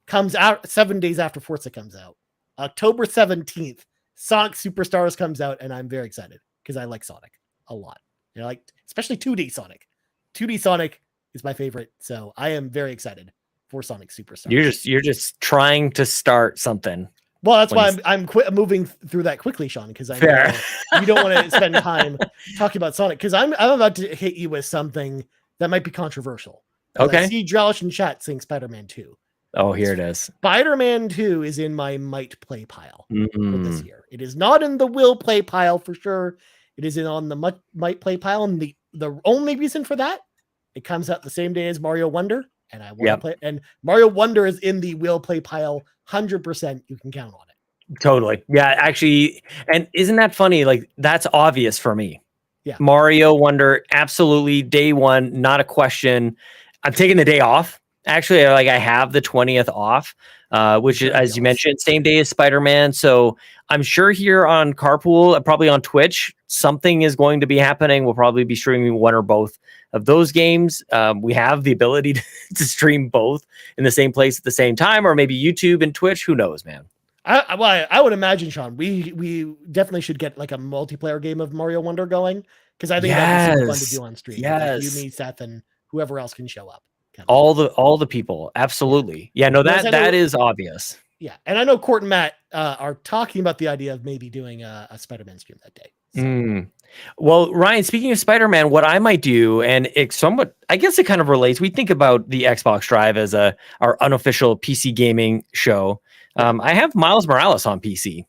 comes out 7 days after Forza comes out, October 17th. Sonic Superstars comes out, and I'm very excited because I like Sonic a lot. I like especially 2D Sonic. 2D Sonic is my favorite, so I am very excited for Sonic Superstars. You're just trying to start something. Well, that's why I'm moving through that quickly, Sean, because I know you don't want to spend time talking about Sonic, because I'm about to hit you with something that might be controversial. Okay. I see Drellesh in chat saying Spider-Man 2. Oh, here it is. Spider-Man 2 is in my might play pile for this year. It is not in the will play pile for sure. It is on the might play pile, and the only reason for that, it comes out the same day as Mario Wonder. And I want to play, and Mario Wonder is in the will play pile 100%. You can count on it. Totally. Yeah, actually. And isn't that funny? Like that's obvious for me. Yeah. Mario Wonder, absolutely day one, not a question. I'm taking the day off. Actually, I have the 20th off, which is, as you mentioned, same day as Spider-Man. So I'm sure here on Carpool, probably on Twitch, something is going to be happening. We'll probably be streaming one or both of those games. We have the ability to stream both in the same place at the same time, or maybe YouTube and Twitch. Who knows, man? I would imagine, Sean, we definitely should get like a multiplayer game of Mario Wonder going, because I think that'd be fun to do on stream. Yes. Like you, me, Seth, and whoever else can show up. All the people, absolutely. Yeah, no, that is obvious. Yeah, and I know Court and Matt are talking about the idea of maybe doing a Spider-Man stream that day. So. Well, Ryan, speaking of Spider-Man, what I might do, and it somewhat, I guess it kind of relates. We think about the Xbox Drive as our unofficial PC gaming show. I have Miles Morales on PC.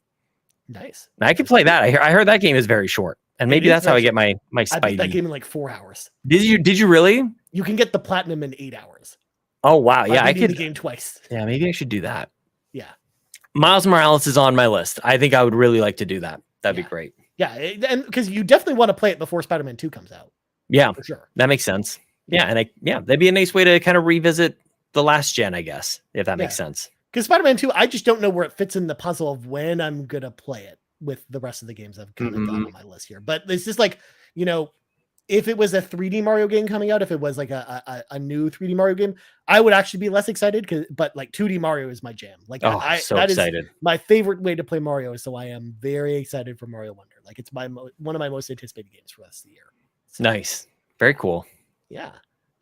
Nice. I could play that. I heard that game is very short, and maybe that's how I get my Spidey. I beat that game in like 4 hours. Did you really? You can get the platinum in 8 hours. Oh wow! Yeah, I could the game twice. Yeah, maybe I should do that. Yeah, Miles Morales is on my list. I think I would really like to do that. That'd be great. Yeah, and because you definitely want to play it before Spider-Man 2 comes out. Yeah, for sure. That makes sense. Yeah, and that'd be a nice way to kind of revisit the last gen, I guess, if that makes sense. Because Spider-Man 2, I just don't know where it fits in the puzzle of when I'm gonna play it with the rest of the games I've kind of got on my list here. But it's just like, if it was a 3D Mario game coming out, if it was like a new 3D Mario game, I would actually be less excited. But like 2D Mario is my jam. Like so excited. Is my favorite way to play Mario. So I am very excited for Mario Wonder. Like it's one of my most anticipated games for the rest of the year. So, nice, very cool. Yeah.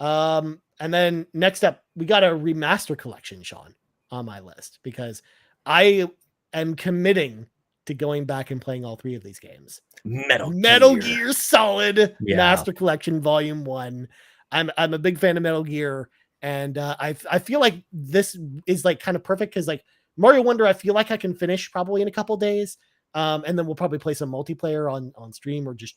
And then next up, we got a remaster collection, Sean, on my list, because I am committing to going back and playing all 3 of these games. Metal Gear Solid Master Collection Volume 1. I'm a big fan of Metal Gear, and I feel like this is like kind of perfect because like Mario Wonder, I feel like I can finish probably in a couple days, and then we'll probably play some multiplayer on stream or just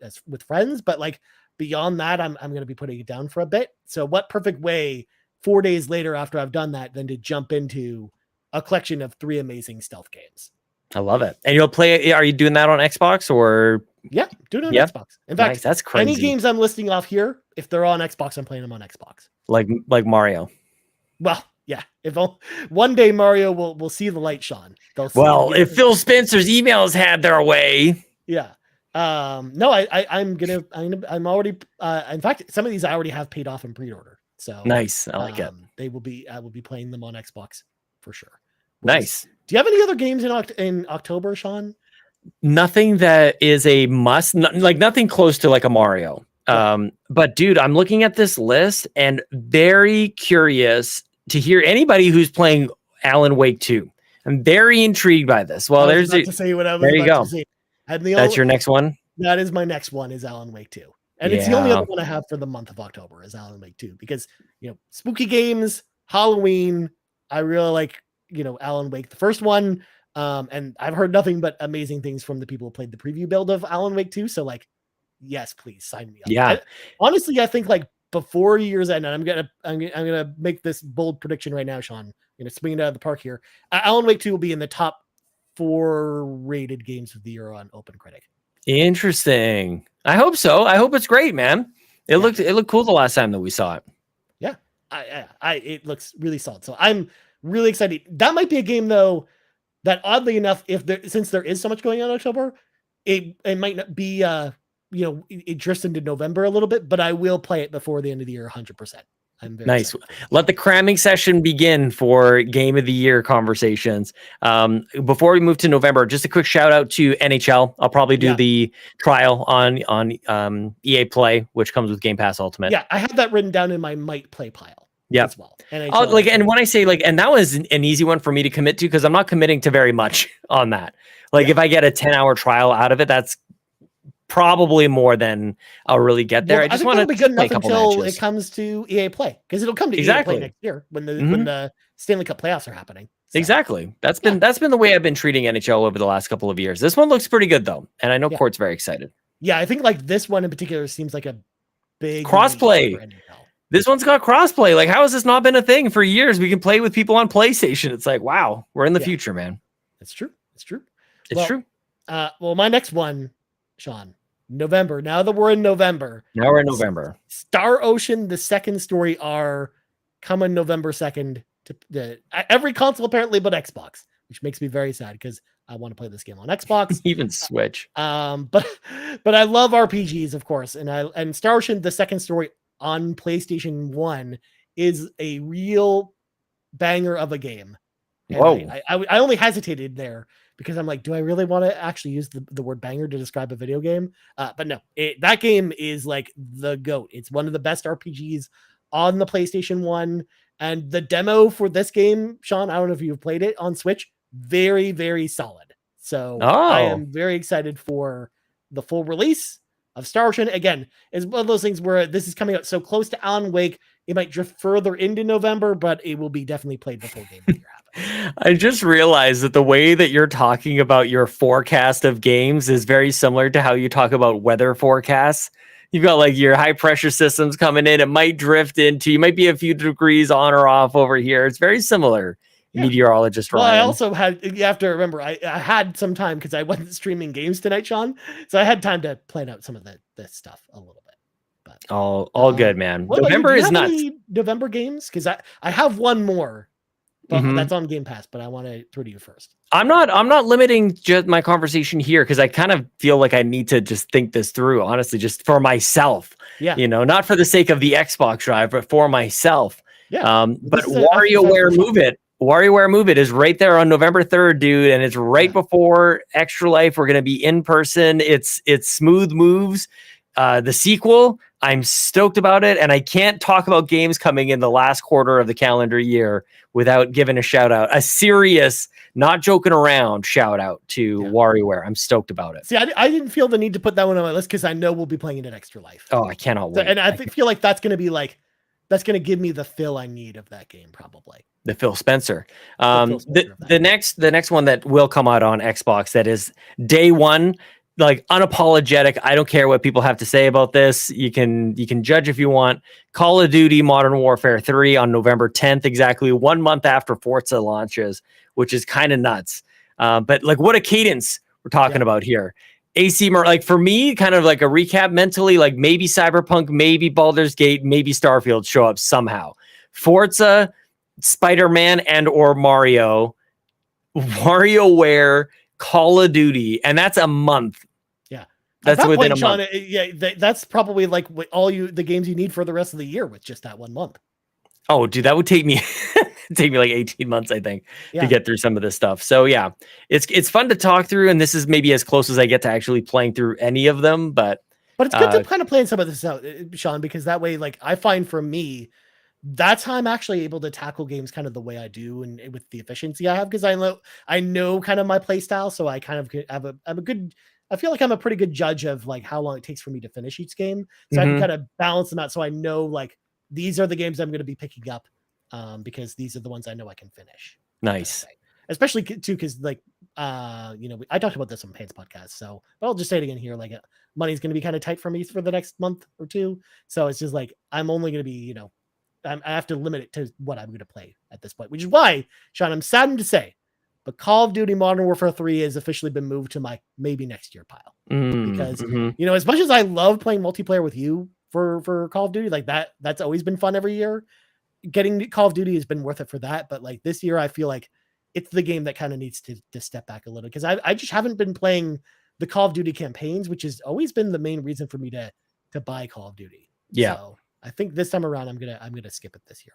as with friends. But like beyond that, I'm going to be putting it down for a bit. So what perfect way 4 days later after I've done that than to jump into a collection of 3 amazing stealth games. I love it. And you'll play, are you doing that on Xbox or? Yeah, doing it on Xbox. In fact, nice. That's crazy. Any games I'm listing off here, if they're on Xbox, I'm playing them on Xbox. Like Mario. Well, yeah. If one day Mario will see the light, Sean. Well, if Phil Spencer's emails had their way. Yeah. No, I'm already in fact, some of these I already have paid off in pre-order. So nice. I like it. I will be playing them on Xbox for sure. Nice. Do you have any other games in October, Sean? Nothing that is a must, like nothing close to like a Mario. But dude, I'm looking at this list and very curious to hear anybody who's playing Alan Wake 2. I'm very intrigued by this. Well, there you go. That's your next one. That is my next one, is Alan Wake 2. And it's the only other one I have for the month of October is Alan Wake 2, because, spooky games, Halloween, I really like, Alan Wake, the first one. And I've heard nothing but amazing things from the people who played the preview build of Alan Wake 2. So yes, please sign me up. Yeah. Honestly, I think before year's end, and I'm gonna make this bold prediction right now, Sean. Swing it out of the park here. Alan Wake 2 will be in the top 4 rated games of the year on OpenCritic. Interesting. I hope so. I hope it's great, man. It looked cool the last time that we saw it. Yeah. It looks really solid. So I'm really excited. That might be a game though that, oddly enough, since there is so much going on in October, it might not be it drifts into November a little bit, but I will play it before the end of the year 100%. I'm very nice. excited. Let the cramming session begin for Game of the Year conversations. Before we move to November, just a quick shout out to NHL. I'll probably do the trial on EA Play, which comes with Game Pass Ultimate. Yeah, I have that written down in my might play pile. Yeah. As well. And when I say and that was an easy one for me to commit to, because I'm not committing to very much on that. If I get a 10-hour trial out of it, that's probably more than I'll really get there. Well, I just want to be good enough until it comes to EA Play, because it'll come to EA Play next year when the Stanley Cup playoffs are happening. So. Exactly. That's been the way I've been treating NHL over the last couple of years. This one looks pretty good though, and I know Court's very excited. Yeah, I think this one in particular seems like a big crossplay. This one's got crossplay. How has this not been a thing for years? We can play with people on PlayStation. It's wow, we're in the future, man. It's true. It's true. It's true. Well, my next one, Sean, November. Now that we're in November. Star Ocean, the second story are coming November 2nd to every console apparently, but Xbox, which makes me very sad because I want to play this game on Xbox. Even Switch. But I love RPGs, of course, and Star Ocean, the second story on PlayStation 1 is a real banger of a game. And whoa! I only hesitated there because I'm do I really want to actually use the word banger to describe a video game? But no, that game is the GOAT. It's one of the best RPGs on the PlayStation 1. And the demo for this game, Sean, I don't know if you've played it on Switch, very, very solid. So I am very excited for the full release of Star Ocean. Again, it's one of those things where this is coming out so close to Alan Wake, it might drift further into November, but it will be definitely played before Game of the Year happens. I just realized that the way that you're talking about your forecast of games is very similar to how you talk about weather forecasts. You've got your high pressure systems coming in. It might drift into, you might be a few degrees on or off over here. It's very similar. Meteorologist Ryan. Well, I also you have to remember, I had some time because I wasn't streaming games tonight, Sean. So I had time to plan out some of this stuff a little bit. But all good, man. November is nuts. November games? Because I have one more. But that's on Game Pass, but I want to throw to you first. I'm not limiting just my conversation here because I kind of feel like I need to just think this through, honestly, just for myself. Yeah. Not for the sake of the Xbox drive, but for myself. Yeah. But WarioWare Move It is right there on November 3rd, dude, and it's right before Extra Life. We're gonna be in person. It's Smooth Moves. The sequel, I'm stoked about it, and I can't talk about games coming in the last quarter of the calendar year without giving a shout out, a serious, not joking around shout out to WarioWare. I'm stoked about it. See, I didn't feel the need to put that one on my list because I know we'll be playing it at Extra Life. Oh, I cannot wait. And I feel like that's going to be that's going to give me the fill I need of that game, probably. The Phil Spencer. The next one that will come out on Xbox that is day one. like unapologetic. I don't care what people have to say about this. You can judge if you want. Call of Duty Modern Warfare 3 on November 10th, exactly 1 month after Forza launches, which is kind of nuts. But like, what a cadence we're talking about here. like for me, kind of like a recap mentally, like maybe Cyberpunk, maybe Baldur's Gate, maybe Starfield show up somehow. Forza, Spider-Man, and or Mario, WarioWare, Call of Duty, and that's a month. Yeah, that's that within point, a month. Sean, that's probably like the games you need for the rest of the year with just that 1 month. Oh, dude, that would take me like 18 months, I think, to get through some of this stuff. So yeah, it's fun to talk through, and this is maybe as close as I get to actually playing through any of them. But it's good to kind of plan some of this out, Sean, because that way, like I find for me, that's how I'm actually able to tackle games kind of the way I do and with the efficiency I have, because I know kind of my play style, so I kind of have a good. I feel like I'm a pretty good judge of like how long it takes for me to finish each game, so I can kind of balance them out. So I know like these are the games I'm going to be picking up because these are the ones I know I can finish. Nice, especially too because like I talked about this on Pants podcast, so but I'll just say it again here. Like money's going to be kind of tight for me for the next month or two, so it's just like I'm only going to be I have to limit it to what I'm going to play at this point, which is why, Sean, I'm saddened to say, but Call of Duty Modern Warfare 3 has officially been moved to my maybe next year pile. Because, as much as I love playing multiplayer with you for Call of Duty, like that's always been fun every year. Getting Call of Duty has been worth it for that. But like this year, I feel like it's the game that kind of needs to step back a little, because I just haven't been playing the Call of Duty campaigns, which has always been the main reason for me to buy Call of Duty. Yeah. So I think this time around, I'm gonna skip it this year.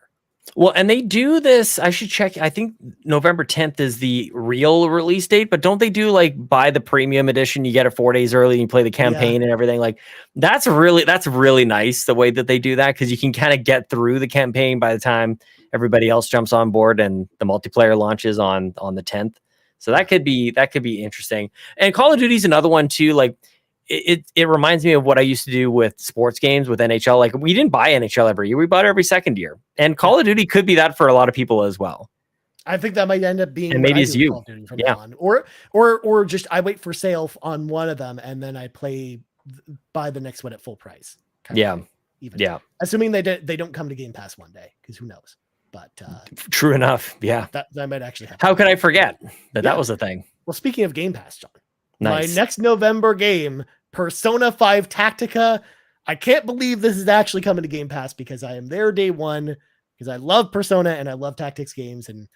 Well, and they do this. I should check. I think November 10th is the real release date, but don't they do like buy the premium edition? You get it 4 days early and you play the campaign and everything. Like that's really nice the way that they do that, because you can kind of get through the campaign by the time everybody else jumps on board and the multiplayer launches on the 10th. So that could be interesting. And Call of Duty is another one too. Like it reminds me of what I used to do with sports games with NHL. Like we didn't buy NHL every year. We bought it every second year. And Call of Duty could be that for a lot of people as well. I think that might end up being, and maybe it's you. Call of Duty from now on. Or just I wait for sale on one of them and then I buy the next one at full price. Assuming they don't come to Game Pass one day, because who knows? But true enough. Yeah. That might actually happen. How could I forget that was a thing? Well, speaking of Game Pass, John. Nice. My next November game, Persona 5 Tactica. I can't believe this is actually coming to Game Pass, because I am there day one, because I love Persona and I love tactics games, and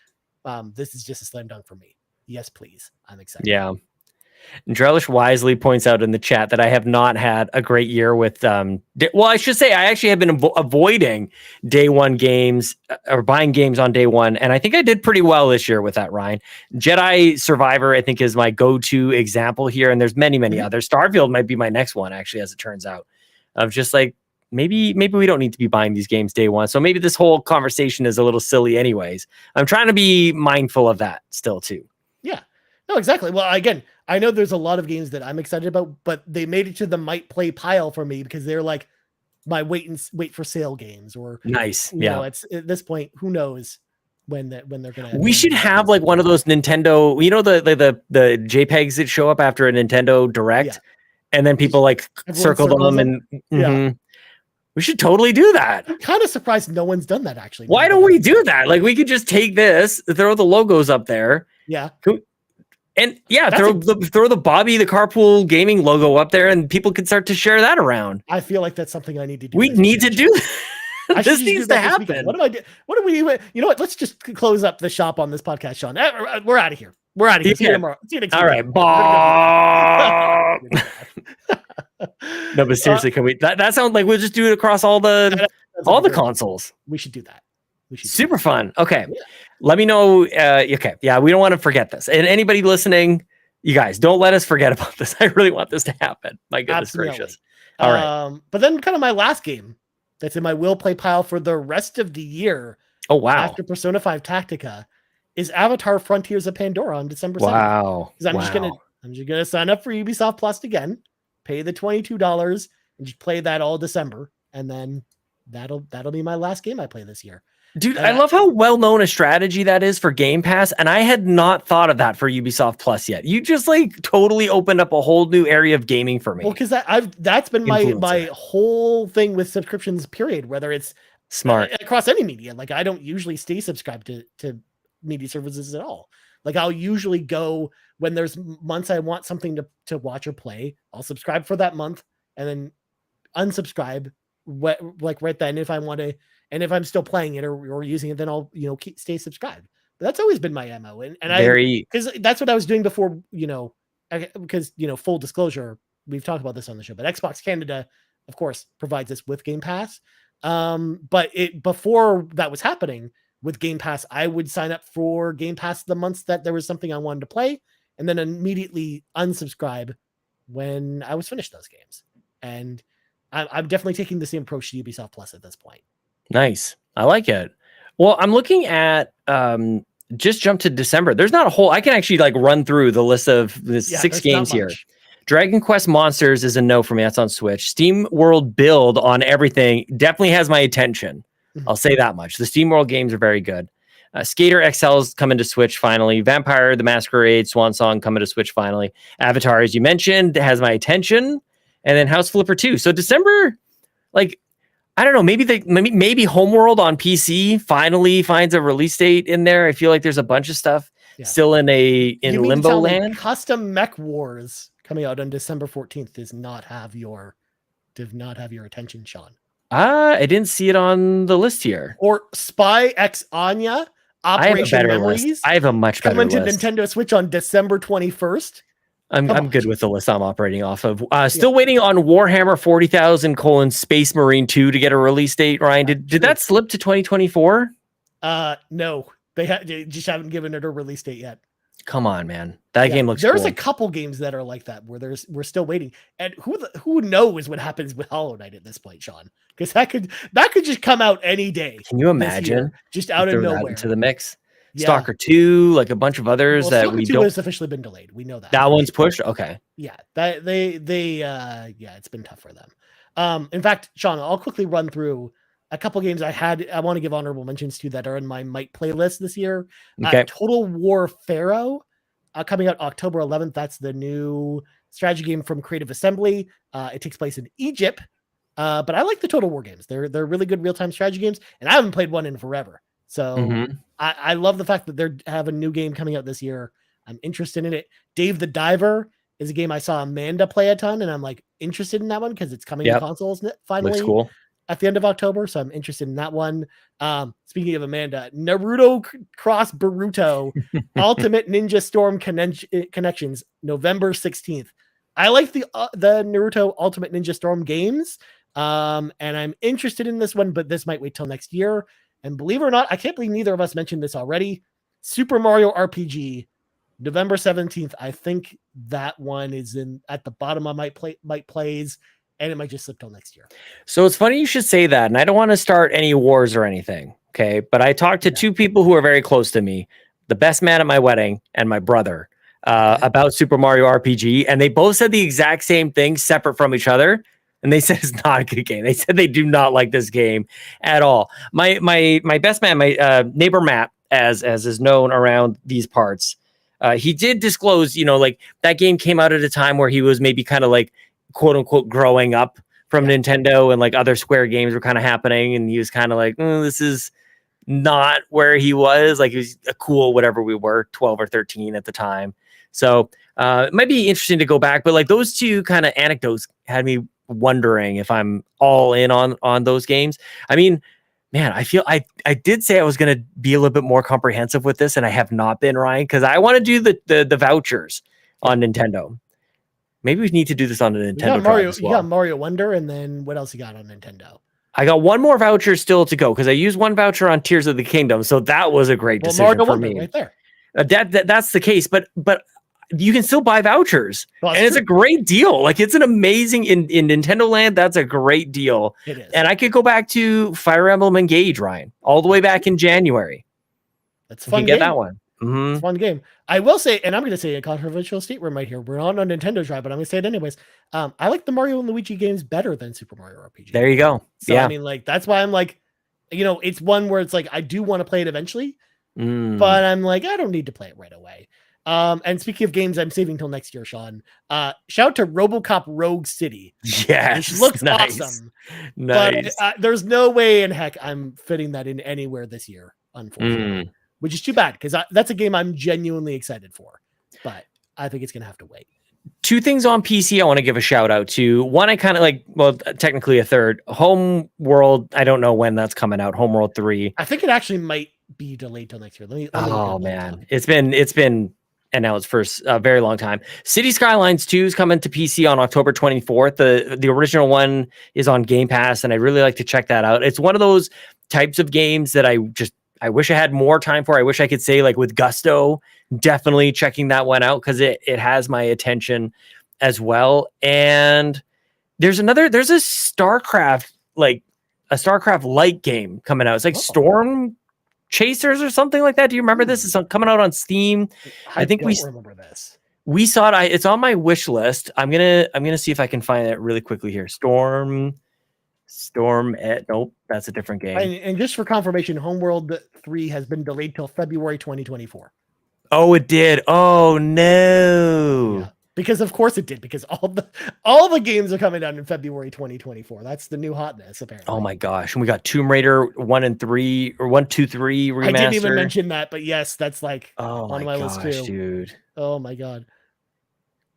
this is just a slam dunk for me. Yes, please. I'm excited. Yeah. Drellesh wisely points out in the chat that I have not had a great year with I should say I actually have been avoiding day one games or buying games on day one, and I think I did pretty well this year with that, Ryan. Jedi Survivor I think is my go-to example here, and there's many others. Starfield might be my next one, actually, as it turns out, of just like maybe we don't need to be buying these games day one, so maybe this whole conversation is a little silly anyways. I'm trying to be mindful of that still too. Yeah, no, exactly. Well, again, I know there's a lot of games that I'm excited about, but they made it to the might play pile for me because they're like my wait for sale games, or nice. You know, it's at this point, who knows when they're gonna. We should have like one of those Nintendo, the JPEGs that show up after a Nintendo Direct, and then people like circle them and we should totally do that. I'm kind of surprised no one's done that actually. Why don't we do that? Like we could just take this, throw the logos up there. Yeah. And throw the Bobby the Carpool Gaming logo up there, and people can start to share that around. I feel like that's something I need to do. We need to do that. This needs to happen. What do I do? What do we? You know what? Let's just close up the shop on this podcast, Sean. We're out of here. We're out of here. See you tomorrow. See you next week. All right. Bye. No, but seriously, can we? That sounds like we'll just do it across all the consoles. We should do that. Super fun. Okay. Yeah. Let me know. Okay. Yeah. We don't want to forget this. And anybody listening, you guys, don't let us forget about this. I really want this to happen. My goodness gracious. All right. But then kind of my last game that's in my will play pile for the rest of the year. Oh, wow. After Persona 5 Tactica is Avatar Frontiers of Pandora on December 7th. Wow. Because I'm just gonna sign up for Ubisoft Plus again, pay the $22 and just play that all December. And then that'll be my last game I play this year. Dude, I love how well known a strategy that is for Game Pass, and I had not thought of that for Ubisoft Plus yet. You just like totally opened up a whole new area of gaming for me. Well, because that's been my whole thing with subscriptions. Period. Whether it's smart across any media, like I don't usually stay subscribed to media services at all. Like I'll usually go when there's months I want something to watch or play. I'll subscribe for that month and then unsubscribe like right then if I want to. And if I'm still playing it or using it, then I'll, stay subscribed. But that's always been my MO. And because that's what I was doing before, because, full disclosure, we've talked about this on the show, but Xbox Canada, of course, provides us with Game Pass. But before that was happening with Game Pass, I would sign up for Game Pass the months that there was something I wanted to play and then immediately unsubscribe when I was finished those games. And I'm definitely taking the same approach to Ubisoft Plus at this point. Nice. I like it. Well, I'm looking at just jump to December. There's not a whole I can actually like run through the list of the 6 games here. Dragon Quest Monsters is a no for me. That's on Switch. Steam World Build on everything definitely has my attention. I'll say that much. The Steam World games are very good. Skater XL's coming to Switch finally. Vampire the Masquerade Swan Song coming to Switch finally. Avatar, as you mentioned, has my attention. And then House Flipper 2. So December, like I don't know, maybe Homeworld on PC finally finds a release date in there. I feel like there's a bunch of stuff still in limbo land. Custom Mech Wars coming out on December 14th does not have your attention, Sean. I didn't see it on the list here. Or Spy X Anya Operation Memories. I have a much better list. Coming to Nintendo Switch on December 21st. I'm good with the list I'm operating off of. Still waiting on Warhammer 40,000: Space Marine 2 to get a release date. Ryan, did that slip to 2024? No, they just haven't given it a release date yet. Come on, man, that game looks. There's cool. a couple games that are like that where we're still waiting, and who knows what happens with Hollow Knight at this point, Sean? Because that could just come out any day. Can you imagine? Just out of nowhere into the mix. Stalker 2, like a bunch of others that Stalker we 2 don't. has officially been delayed. We know that. That one's pushed. Okay. Yeah, that they it's been tough for them. In fact, Sean, I'll quickly run through a couple games I want to give honorable mentions to that are in my might playlist this year. Okay. Total War Pharaoh, coming out October 11th. That's the new strategy game from Creative Assembly. It takes place in Egypt. But I like the Total War games. They're really good real-time strategy games, and I haven't played one in forever. So I love the fact that they have a new game coming out this year. I'm interested in it. Dave the Diver is a game I saw Amanda play a ton, and I'm like interested in that one because it's coming to consoles finally at the end of October. So I'm interested in that one. Speaking of Amanda, Naruto Cross Boruto Ultimate Ninja Storm Connections, November 16th. I like the Naruto Ultimate Ninja Storm games, and I'm interested in this one, but this might wait till next year. And believe it or not, I can't believe neither of us mentioned this already. Super Mario RPG, November 17th. I think that one is at the bottom of my plays, and it might just slip till next year. So it's funny you should say that, and I don't want to start any wars or anything, okay? But I talked to 2 people who are very close to me, the best man at my wedding and my brother, about Super Mario RPG, and they both said the exact same thing, separate from each other. And they said it's not a good game. They said they do not like this game at all. My best man, my neighbor Matt, as is known around these parts, he did disclose, like that game came out at a time where he was maybe kind of like quote unquote growing up from Nintendo, and like other Square games were kind of happening, and he was kind of like, this is not where he was. Like he was a cool whatever we were, 12 or 13 at the time. So it might be interesting to go back, but like those 2 kind of anecdotes had me wondering if I'm all in on those games. I mean, man, I feel I did say I was going to be a little bit more comprehensive with this, and I have not been, Ryan, because I want to do the vouchers on Nintendo. Maybe we need to do this on the Nintendo. You got Mario Wonder, and then what else you got on Nintendo? I got one more voucher still to go because I used one voucher on Tears of the Kingdom, so that was a great decision Mario for Wonder, me. Right there. That's the case, but you can still buy vouchers, and it's a great deal. Like it's an amazing in Nintendo Land. That's a great deal. It is. And I could go back to Fire Emblem Engage, Ryan, all the way back in January. That's fun. Get that one. It's a fun game. I will say, and I'm going to say a controversial statement right here. We're on a Nintendo Drive, but I'm going to say it anyways. I like the Mario and Luigi games better than Super Mario RPG. There you go. So I mean, like that's why I'm like, it's one where it's like I do want to play it eventually, but I'm like, I don't need to play it right away. And speaking of games I'm saving till next year, Sean, shout out to RoboCop Rogue City. Yes, which looks nice. Awesome. Nice. But there's no way in heck I'm fitting that in anywhere this year, unfortunately, which is too bad because that's a game I'm genuinely excited for, but I think it's going to have to wait. Two things on PC I want to give a shout out to. One, I kind of like, well, technically a third. Homeworld, I don't know when that's coming out. Homeworld 3. I think it actually might be delayed till next year. Oh man, it's been announced for a very long time. City Skylines 2 is coming to PC on October 24th. The original one is on Game Pass, and I'd really like to check that out. It's one of those types of games that I wish I had more time for. I wish I could say, like with gusto, definitely checking that one out because it has my attention as well. And there's a StarCraft, like a StarCraft light game coming out. It's like Storm Chasers or something like that. Do you remember this? It's coming out on Steam. I think we remember this. We saw it. It's on my wish list. I'm gonna see if I can find it really quickly here. Nope, that's a different game. And just for confirmation, Homeworld 3 has been delayed till February 2024. Oh, it did. Oh no. Yeah. Because of course it did, because all the games are coming out in February 2024. That's the new hotness, apparently. Oh my gosh. And we got Tomb Raider 1 and 3 or 1, 2, 3 remaster. I didn't even mention that, but yes, that's like on my list too. Dude. Oh my god.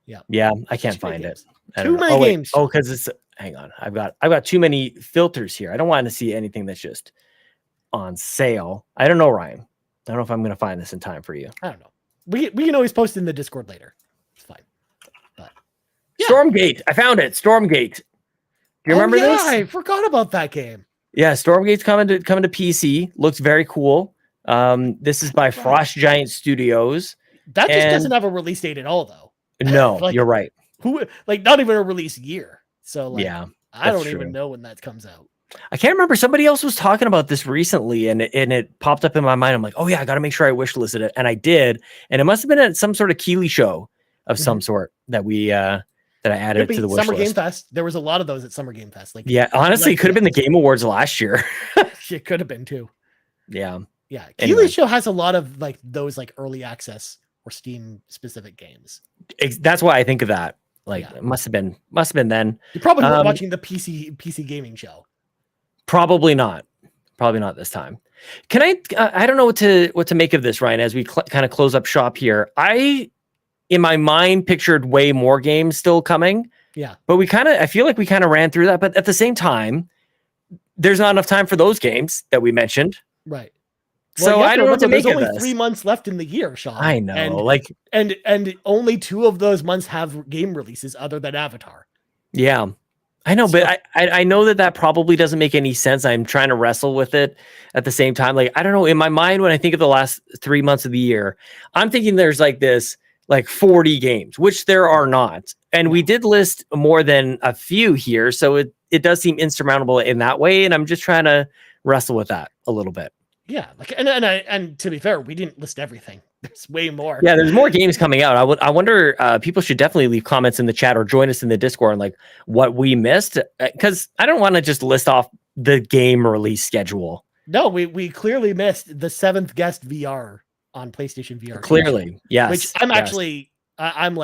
Yeah. Yeah, I can't find it. Too many games. Oh, because it's hang on. I've got too many filters here. I don't want to see anything that's just on sale. I don't know, Ryan. I don't know if I'm gonna find this in time for you. I don't know. We can always post in the Discord later. It's fine. Yeah. Stormgate. I found it. Stormgate. Do you remember this? I forgot about that game. Yeah, Stormgate's coming to PC. Looks very cool. This is by Frost Giant Studios. That just doesn't have a release date at all, though. No, you're right. Not even a release year. So yeah, I don't even know when that comes out. I can't remember. Somebody else was talking about this recently, and it popped up in my mind. I'm like, oh yeah, I got to make sure I wish listed it, and I did. And it must have been at some sort of Keeley show of some sort that we that I added to the wish Summer list. Game Fest. There was a lot of those at Summer Game Fest. Like, yeah, honestly, it could have been the Game Awards last year. It could have been too. Yeah. Yeah. Keeley's show has a lot of like those like early access or Steam specific games. That's why I think of that. Like it must have been then. You probably weren't watching the PC gaming show. Probably not. Probably not this time. Can I don't know what to make of this, Ryan, as we kind of close up shop here. I in my mind pictured way more games still coming. Yeah. But I feel like we kind of ran through that. But at the same time, there's not enough time for those games that we mentioned. Right. So I don't know what to make of this. There's only 3 months left in the year, Sean. I know. And only 2 of those months have game releases other than Avatar. Yeah. I know, but I know that probably doesn't make any sense. I'm trying to wrestle with it at the same time. Like, I don't know, in my mind, when I think of the last 3 months of the year, I'm thinking there's like this, like 40 games, which there are not. And we did list more than a few here. So it does seem insurmountable in that way. And I'm just trying to wrestle with that a little bit. Yeah. Like, and to be fair, we didn't list everything. There's way more. Yeah, there's more games coming out. I wonder, people should definitely leave comments in the chat or join us in the Discord on like what we missed. Because I don't want to just list off the game release schedule. No, we clearly missed the 7th guest VR on PlayStation VR. Clearly, yes. Which I'm actually, I'm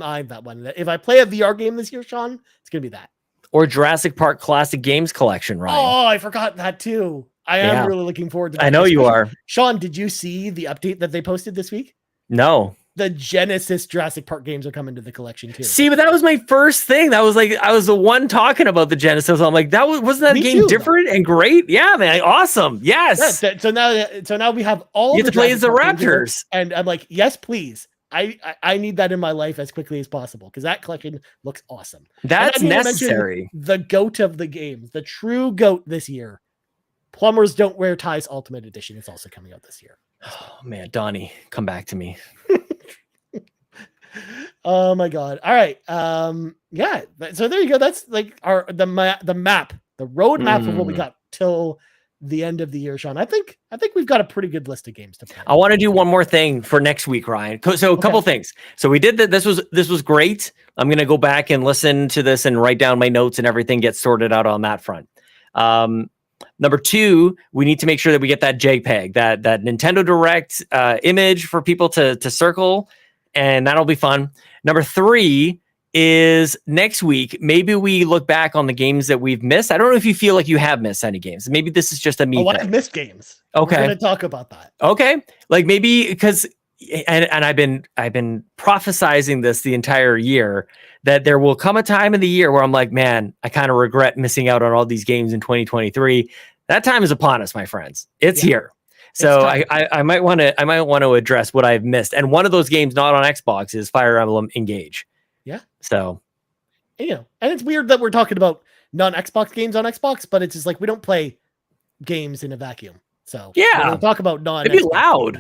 eyeing that one. If I play a VR game this year, Sean, it's going to be that. Or Jurassic Park Classic Games Collection, Ryan. Oh, I forgot that too. I am really looking forward to that. I know you are. Sean, did you see the update that they posted this week? No. The Genesis Jurassic Park games are coming to the collection too. See, but that was my first thing. That was like, I was the one talking about the Genesis. I'm like, wasn't that game different and great? Yeah, man. Awesome. Yes. Yeah, so now we have all you have to play as the Raptors. And I'm like, yes, please. I need that in my life as quickly as possible because that collection looks awesome. That's necessary. The GOAT of the games, the true GOAT this year. Plumbers Don't Wear Ties Ultimate Edition is also coming out this year. Oh man, Donnie, come back to me. Oh my god. All right. Yeah. So there you go. That's like the map, the roadmap of what we got till the end of the year, Sean. I think we've got a pretty good list of games to play. I want to do one more thing for next week, Ryan. So a couple things. So we did that. This was great. I'm gonna go back and listen to this and write down my notes and everything gets sorted out on that front. Number 2, we need to make sure that we get that JPEG, that Nintendo Direct image for people to circle, and that'll be fun. Number 3 is next week, maybe we look back on the games that we've missed. I don't know if you feel like you have missed any games. Maybe this is just a me thing. I've missed games. Okay. We're going to talk about that. Okay. Like maybe because, and I've been prophesizing this the entire year, that there will come a time in the year where I'm like, man, I kind of regret missing out on all these games in 2023. That time is upon us, my friends. It's here. So I might want to address what I've missed. And one of those games not on Xbox is Fire Emblem Engage. Yeah. So, and it's weird that we're talking about non-Xbox games on Xbox, but it's just like we don't play games in a vacuum. So we'll talk about loud games on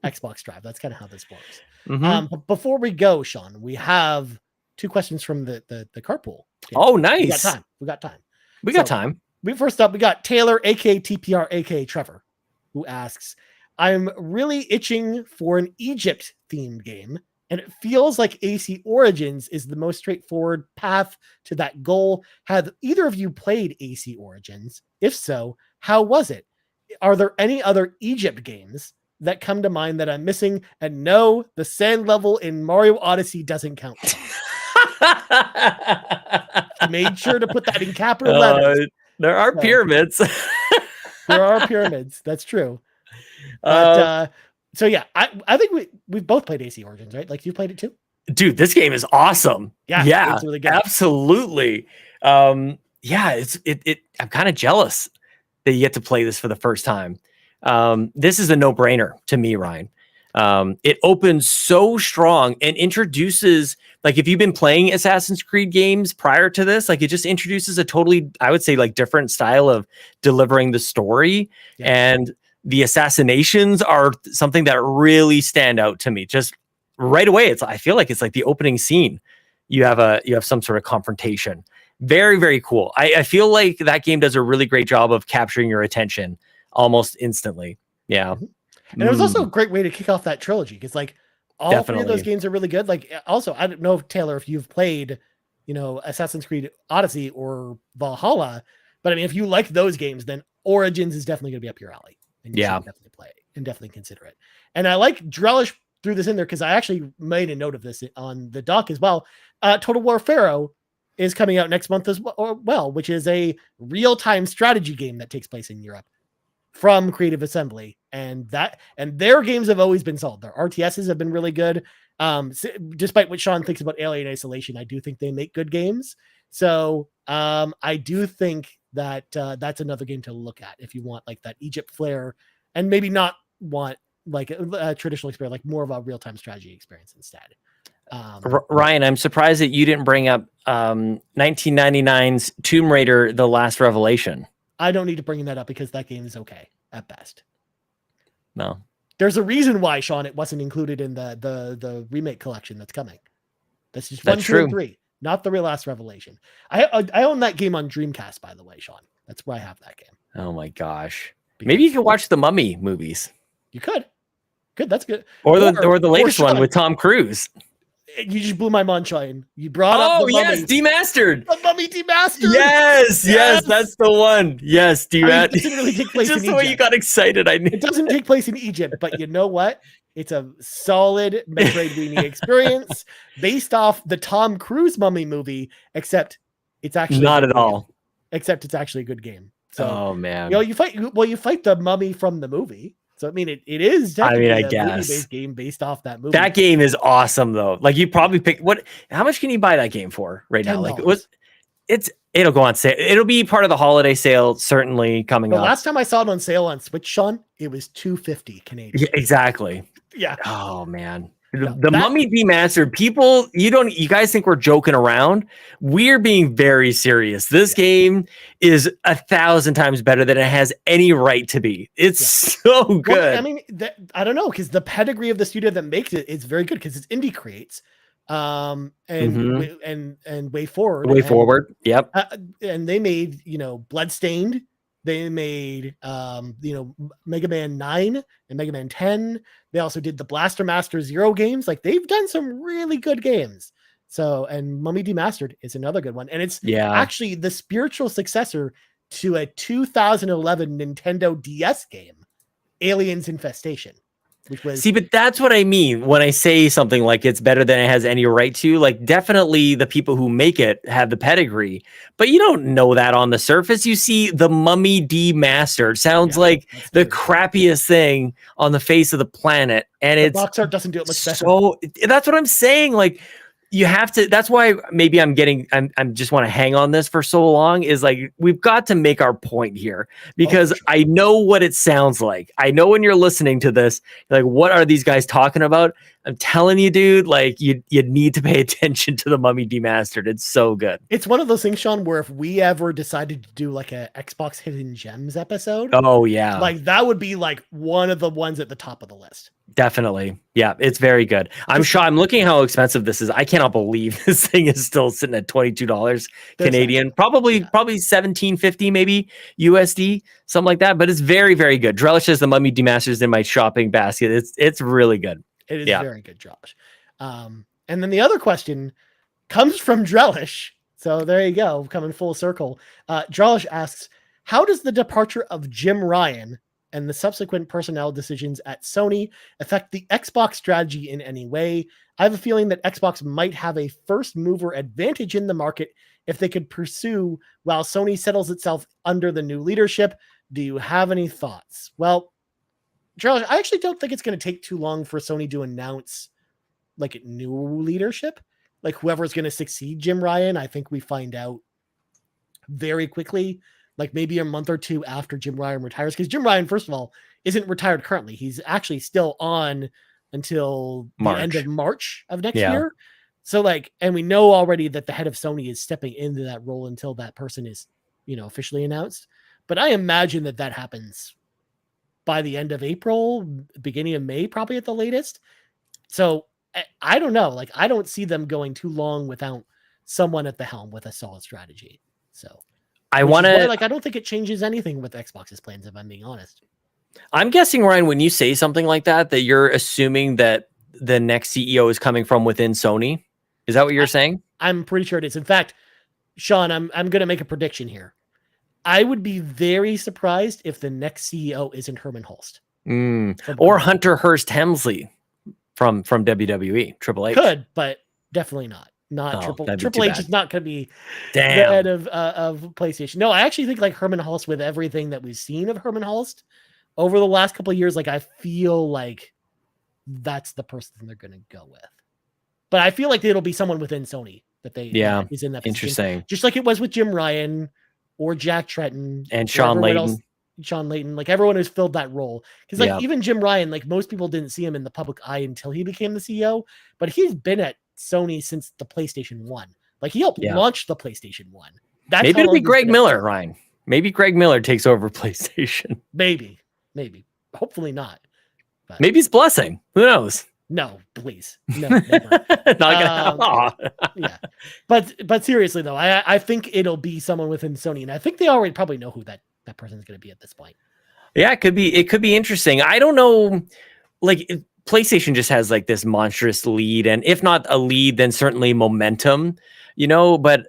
Xbox Drive. That's kind of how this works. But before we go, Sean, we have 2 questions from the carpool. Oh, nice. We got time. First up, we got Taylor, aka TPR, aka Trevor, who asks, I'm really itching for an Egypt themed game, and it feels like AC Origins is the most straightforward path to that goal. Have either of you played AC Origins? If so, how was it? Are there any other Egypt games that come to mind that I'm missing? And no, the sand level in Mario Odyssey doesn't count. I made sure to put that in capital letters. There are pyramids. There are pyramids. That's true. But, so yeah, I think we've both played AC Origins, right? Like you played it too? Dude, this game is awesome. Yeah, it's really good. Absolutely. I'm kind of jealous that you get to play this for the first time. This is a no-brainer to me, Ryan. It opens so strong and introduces, like, if you've been playing Assassin's Creed games prior to this, like, it just introduces a totally, I would say, like, different style of delivering the story. And the assassinations are something that really stand out to me. Just right away, I feel like it's like the opening scene. You have some sort of confrontation. Very, very cool. I feel like that game does a really great job of capturing your attention almost instantly. Yeah. And it was also a great way to kick off that trilogy, because like all 3 of those games are really good. Like, also, I don't know, Taylor, if you've played, Assassin's Creed Odyssey or Valhalla, but I mean, if you like those games, then Origins is definitely going to be up your alley. And you should definitely play it and definitely consider it. And I like Drellesh threw this in there because I actually made a note of this on the doc as well. Total War Pharaoh is coming out next month as well, which is a real-time strategy game that takes place in Europe from Creative Assembly. And their games have always been solid. Their RTSs have been really good. Despite what Sean thinks about Alien Isolation, I do think they make good games. So I do think that that's another game to look at if you want like that Egypt flair, and maybe not want like a traditional experience, like more of a real-time strategy experience instead. Ryan, I'm surprised that you didn't bring up 1999's Tomb Raider: The Last Revelation. I don't need to bring that up because that game is okay at best. No, there's a reason why, Sean, it wasn't included in the remake collection that's coming. That's just 1, 2, and 3. Not the real Last Revelation. I own that game on Dreamcast, by the way, Sean. That's where I have that game. Oh my gosh. Maybe you could watch the Mummy movies. You could. Good, that's good. Or the latest one with Tom Cruise. You just blew my mind, Sean. You brought up the Mummy. Demastered. The Mummy Demastered. Yes, that's the one. Yes, Demastered. It doesn't really take place just in the way you got excited. It doesn't take place in Egypt, but you know what? It's a solid Metroidvania experience based off the Tom Cruise Mummy movie, except it's actually not at all. Except it's actually a good game. So, oh man, you fight the mummy from the movie. So I mean, it is. I guess movie-based game based off that movie. That game is awesome though. Like you probably pick how much can you buy that game for right now? Like it'll go on sale. It'll be part of the holiday sale certainly coming up. The last time I saw it on sale on Switch, Sean, it was $250 Canadian. Yeah, exactly. Yeah. Oh man. The Mummy Demastered, people, you guys think we're joking around? We're being very serious. This game is 1,000 times better than it has any right to be. It's so good. Well, I mean, I don't know, because the pedigree of the studio that makes it is very good, because it's Indie Creates, and Way Forward. Way Forward. Yep. And they made Bloodstained. They made, Mega Man 9 and Mega Man 10. They also did the Blaster Master Zero games. Like, they've done some really good games. So, and Mummy Demastered is another good one. And it's actually the spiritual successor to a 2011 Nintendo DS game, Aliens Infestation. Which was See, but that's what I mean when I say something like it's better than it has any right to. Like, definitely the people who make it have the pedigree, but you don't know that on the surface. You see the Mummy Demastered. Sounds like the crappiest thing on the face of the planet, and the it's box art doesn't do it much better. So that's what I'm saying. Like, you have to, that's why maybe I'm just want to hang on this for so long, is like, we've got to make our point here, because sure. I know what it sounds like. I know when you're listening to this, like, what are these guys talking about? I'm telling you, dude, like, you need to pay attention to the Mummy Demastered. It's so good. It's one of those things, Sean, where if we ever decided to do like a Xbox Hidden Gems episode, oh yeah, like that would be like one of the ones at the top of the list. Definitely. Yeah, it's very good. I'm looking how expensive this is. I cannot believe this thing is still sitting at $22 Canadian, probably $17.50 maybe USD, something like that. But it's very, very good. Drellesh has the Mummy Demasters in my shopping basket. It's really good. It is very good, Josh. And then the other question comes from Drellesh. So there you go, coming full circle. Drellesh asks, how does the departure of Jim Ryan and the subsequent personnel decisions at Sony affect the Xbox strategy in any way? I have a feeling that Xbox might have a first mover advantage in the market if they could pursue while Sony settles itself under the new leadership. Do you have any thoughts? Well, Charles, I actually don't think it's going to take too long for Sony to announce like new leadership, like whoever's going to succeed Jim Ryan. I think we find out very quickly, like maybe a month or two after Jim Ryan retires, because Jim Ryan, first of all, isn't retired currently. He's actually still on until the end of March of next year. So like, and we know already that the head of Sony is stepping into that role until that person is, officially announced. But I imagine that happens by the end of April, beginning of May, probably at the latest. So I don't know. Like, I don't see them going too long without someone at the helm with a solid strategy. So I don't think it changes anything with Xbox's plans, if I'm being honest. I'm guessing, Ryan, when you say something like that you're assuming that the next CEO is coming from within Sony. Is that what you're saying? I'm pretty sure it is. In fact, Sean, I'm going to make a prediction here. I would be very surprised if the next CEO isn't Herman Hulst. Or Hunter Hearst Helmsley from WWE, Triple H. Could, but definitely not. Triple H is not going to be the head of PlayStation. No, I actually think like Herman Hulst, with everything that we've seen of Herman Hulst over the last couple of years, like I feel like that's the person they're going to go with. But I feel like it'll be someone within Sony that is in that position. Interesting. Just like it was with Jim Ryan or Jack Tretton and Sean Layton, like everyone who's filled that role. Because like even Jim Ryan, like most people didn't see him in the public eye until he became the CEO, but he's been at Sony since the PlayStation 1. Like he helped launch the PlayStation 1. Maybe it'll be Greg Miller, Ryan. Maybe Greg Miller takes over PlayStation. Maybe. Hopefully not. But maybe it's blessing. Who knows? No, please. No, never. Not gonna yeah. But seriously though, I think it'll be someone within Sony, and I think they already probably know who that person is going to be at this point. Yeah, it could be interesting. I don't know. Like PlayStation just has like this monstrous lead, and if not a lead, then certainly momentum. But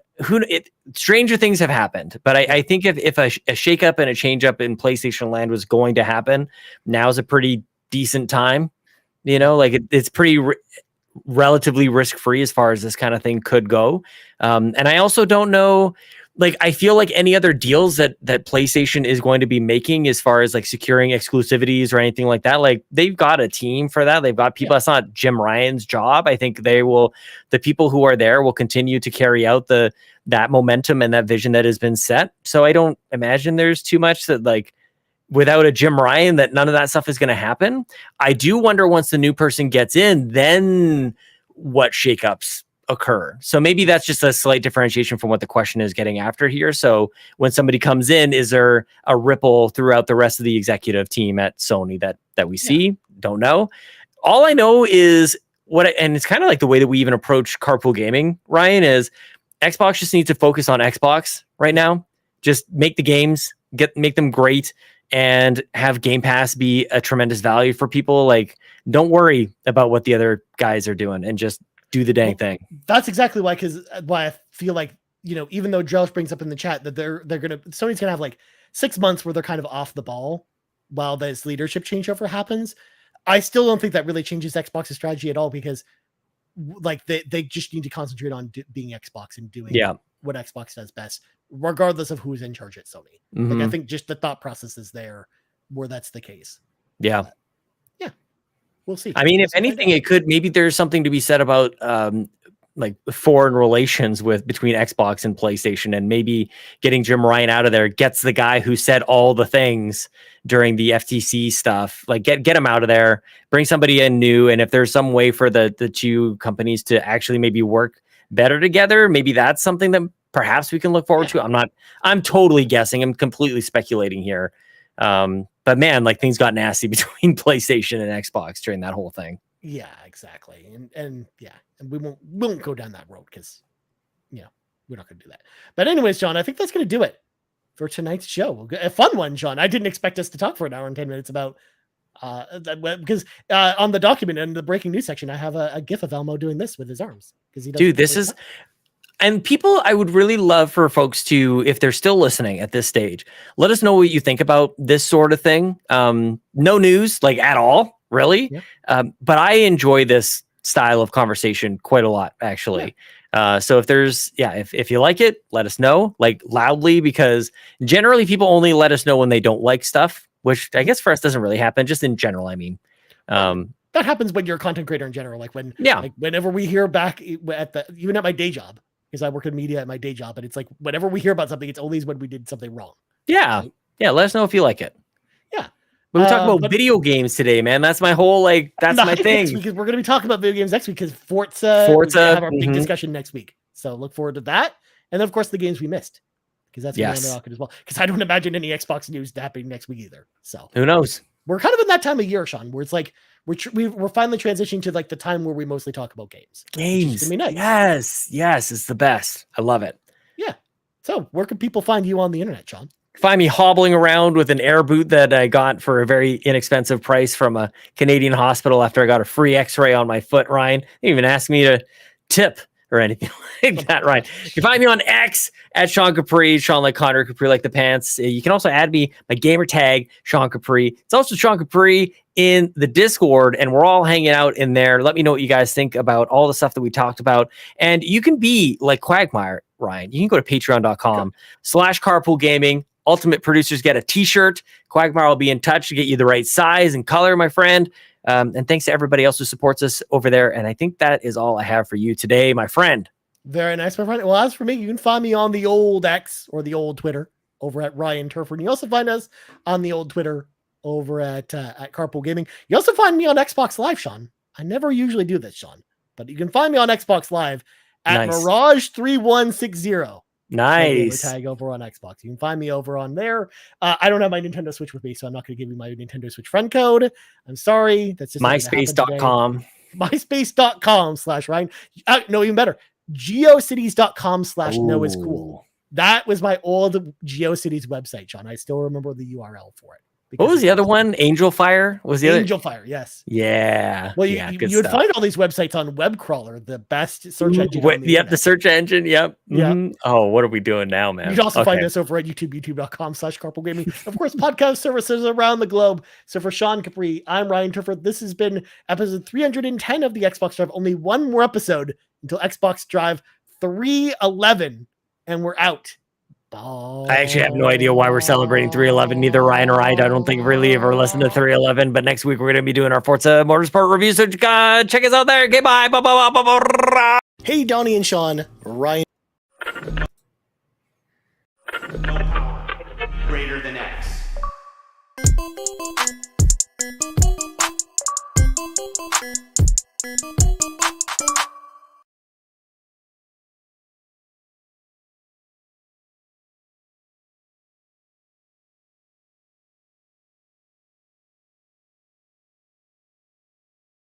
stranger things have happened. But I think if a shakeup and a changeup in PlayStation land was going to happen, now's a pretty decent time. Like it's pretty relatively risk-free as far as this kind of thing could go. And I also don't know, like, I feel like any other deals that PlayStation is going to be making as far as like securing exclusivities or anything like that, like they've got a team for that. They've got people. That's not Jim Ryan's job. I think the people who are there will continue to carry out that momentum and that vision that has been set. So I don't imagine there's too much that like, without a Jim Ryan, that none of that stuff is going to happen. I do wonder once the new person gets in, then what shakeups occur. So maybe that's just a slight differentiation from what the question is getting after here. So when somebody comes in, is there a ripple throughout the rest of the executive team at Sony that we see? Yeah. Don't know. All I know is and it's kind of like the way that we even approach carpool gaming, Ryan, is Xbox just needs to focus on Xbox right now. Just make the games, make them great, and have Game Pass be a tremendous value for people. Like, don't worry about what the other guys are doing and just do the dang thing. That's exactly why I feel like even though Drellesh brings up in the chat that Sony's gonna have like 6 months where they're kind of off the ball while this leadership changeover happens. I still don't think that really changes Xbox's strategy at all, because like they just need to concentrate on being Xbox and doing what Xbox does best, regardless of who's in charge at Sony. Like, I think just the thought process is there where that's the case. Yeah. We'll see. I mean, if anything, maybe there's something to be said about like foreign relations between Xbox and PlayStation, and maybe getting Jim Ryan out of there gets the guy who said all the things during the FTC stuff. Like, get him out of there, bring somebody in new. And if there's some way for the two companies to actually maybe work better together, maybe that's something that perhaps we can look forward to. I'm totally guessing. I'm completely speculating here. But man, like, things got nasty between PlayStation and Xbox during that whole thing. Yeah, exactly. And we won't go down that road, because we're not going to do that. But anyways, John, I think that's going to do it for tonight's show. A fun one, John. I didn't expect us to talk for an hour and 10 minutes about because on the document in the breaking news section, I have a GIF of Elmo doing this with his arms, because he does. Dude, this is. And people, I would really love for folks to, if they're still listening at this stage, let us know what you think about this sort of thing. No news, like, at all, really. Yeah. But I enjoy this style of conversation quite a lot, actually. Yeah. So if there's, if you like it, let us know, like, loudly, because generally people only let us know when they don't like stuff, which I guess for us doesn't really happen, just in general, I mean. That happens when you're a content creator in general. Like, whenever we hear back even at my day job, because I work in media at my day job, and it's like, whenever we hear about something, it's always when we did something wrong. Yeah. Right? Yeah. Let us know if you like it. Yeah. But we talk about video games today, man. That's my whole, that's my thing. Because we're going to be talking about video games next week, because Forza, we're gonna have our big discussion next week. So look forward to that. And then, of course, the games we missed, because that's going to be on the rocket as well. Because I don't imagine any Xbox news happening next week either. So who knows? We're kind of in that time of year, Sean, where it's like we're finally transitioning to like the time where we mostly talk about games. Games, nice. Yes, it's the best. I love it. Yeah. So where can people find you on the internet, Sean? Find me hobbling around with an air boot that I got for a very inexpensive price from a Canadian hospital after I got a free X-ray on my foot. Ryan didn't even ask me to tip or anything like that, Ryan. You can find me on X at Sean Capri, Sean like Connor, Capri like the pants. You can also add me, my gamer tag, Sean Capri. It's also Sean Capri in the Discord, and we're all hanging out in there. Let me know what you guys think about all the stuff that we talked about. And you can be like Quagmire, Ryan. You can go to patreon.com/carpoolgaming. Ultimate producers get a t-shirt. Quagmire will be in touch to get you the right size and color, my friend. And thanks to everybody else who supports us over there. And I think that is all I have for you today, my friend. Very nice, my friend. Well, as for me, you can find me on the old X, or the old Twitter, over at Ryan Turford. And you also find us on the old Twitter over at Carpool Gaming. You also find me on Xbox Live, Sean. I never usually do this, Sean, but you can find me on Xbox Live at Mirage3160. Nice. Tag over on Xbox. You can find me over on there. I don't have my Nintendo Switch with me, so I'm not going to give you my Nintendo Switch friend code. I'm sorry. That's just MySpace.com. MySpace.com/Ryan. No, even better. GeoCities.com/No is cool. That was my old GeoCities website, John. I still remember the URL for it. What was the other one? Angel Fire? Was the Angel Fire? Yes. Yeah. Well, you would find all these websites on Webcrawler, the best search engine. The search engine. Yep. Yeah. Mm-hmm. Oh, what are we doing now, man? You can also find us over at youtube.com/carpoolgaming. Of course, podcast services around the globe. So for Sean Capri, I'm Ryan Turford. This has been episode 310 of the Xbox Drive. Only one more episode until Xbox Drive 311, and we're out. I actually have no idea why we're celebrating 311. Neither Ryan or I don't think really ever listened to 311. But next week we're going to be doing our Forza Motorsport review. So check us out there. Okay, bye. Hey, Donnie and Sean. Ryan. Greater than X.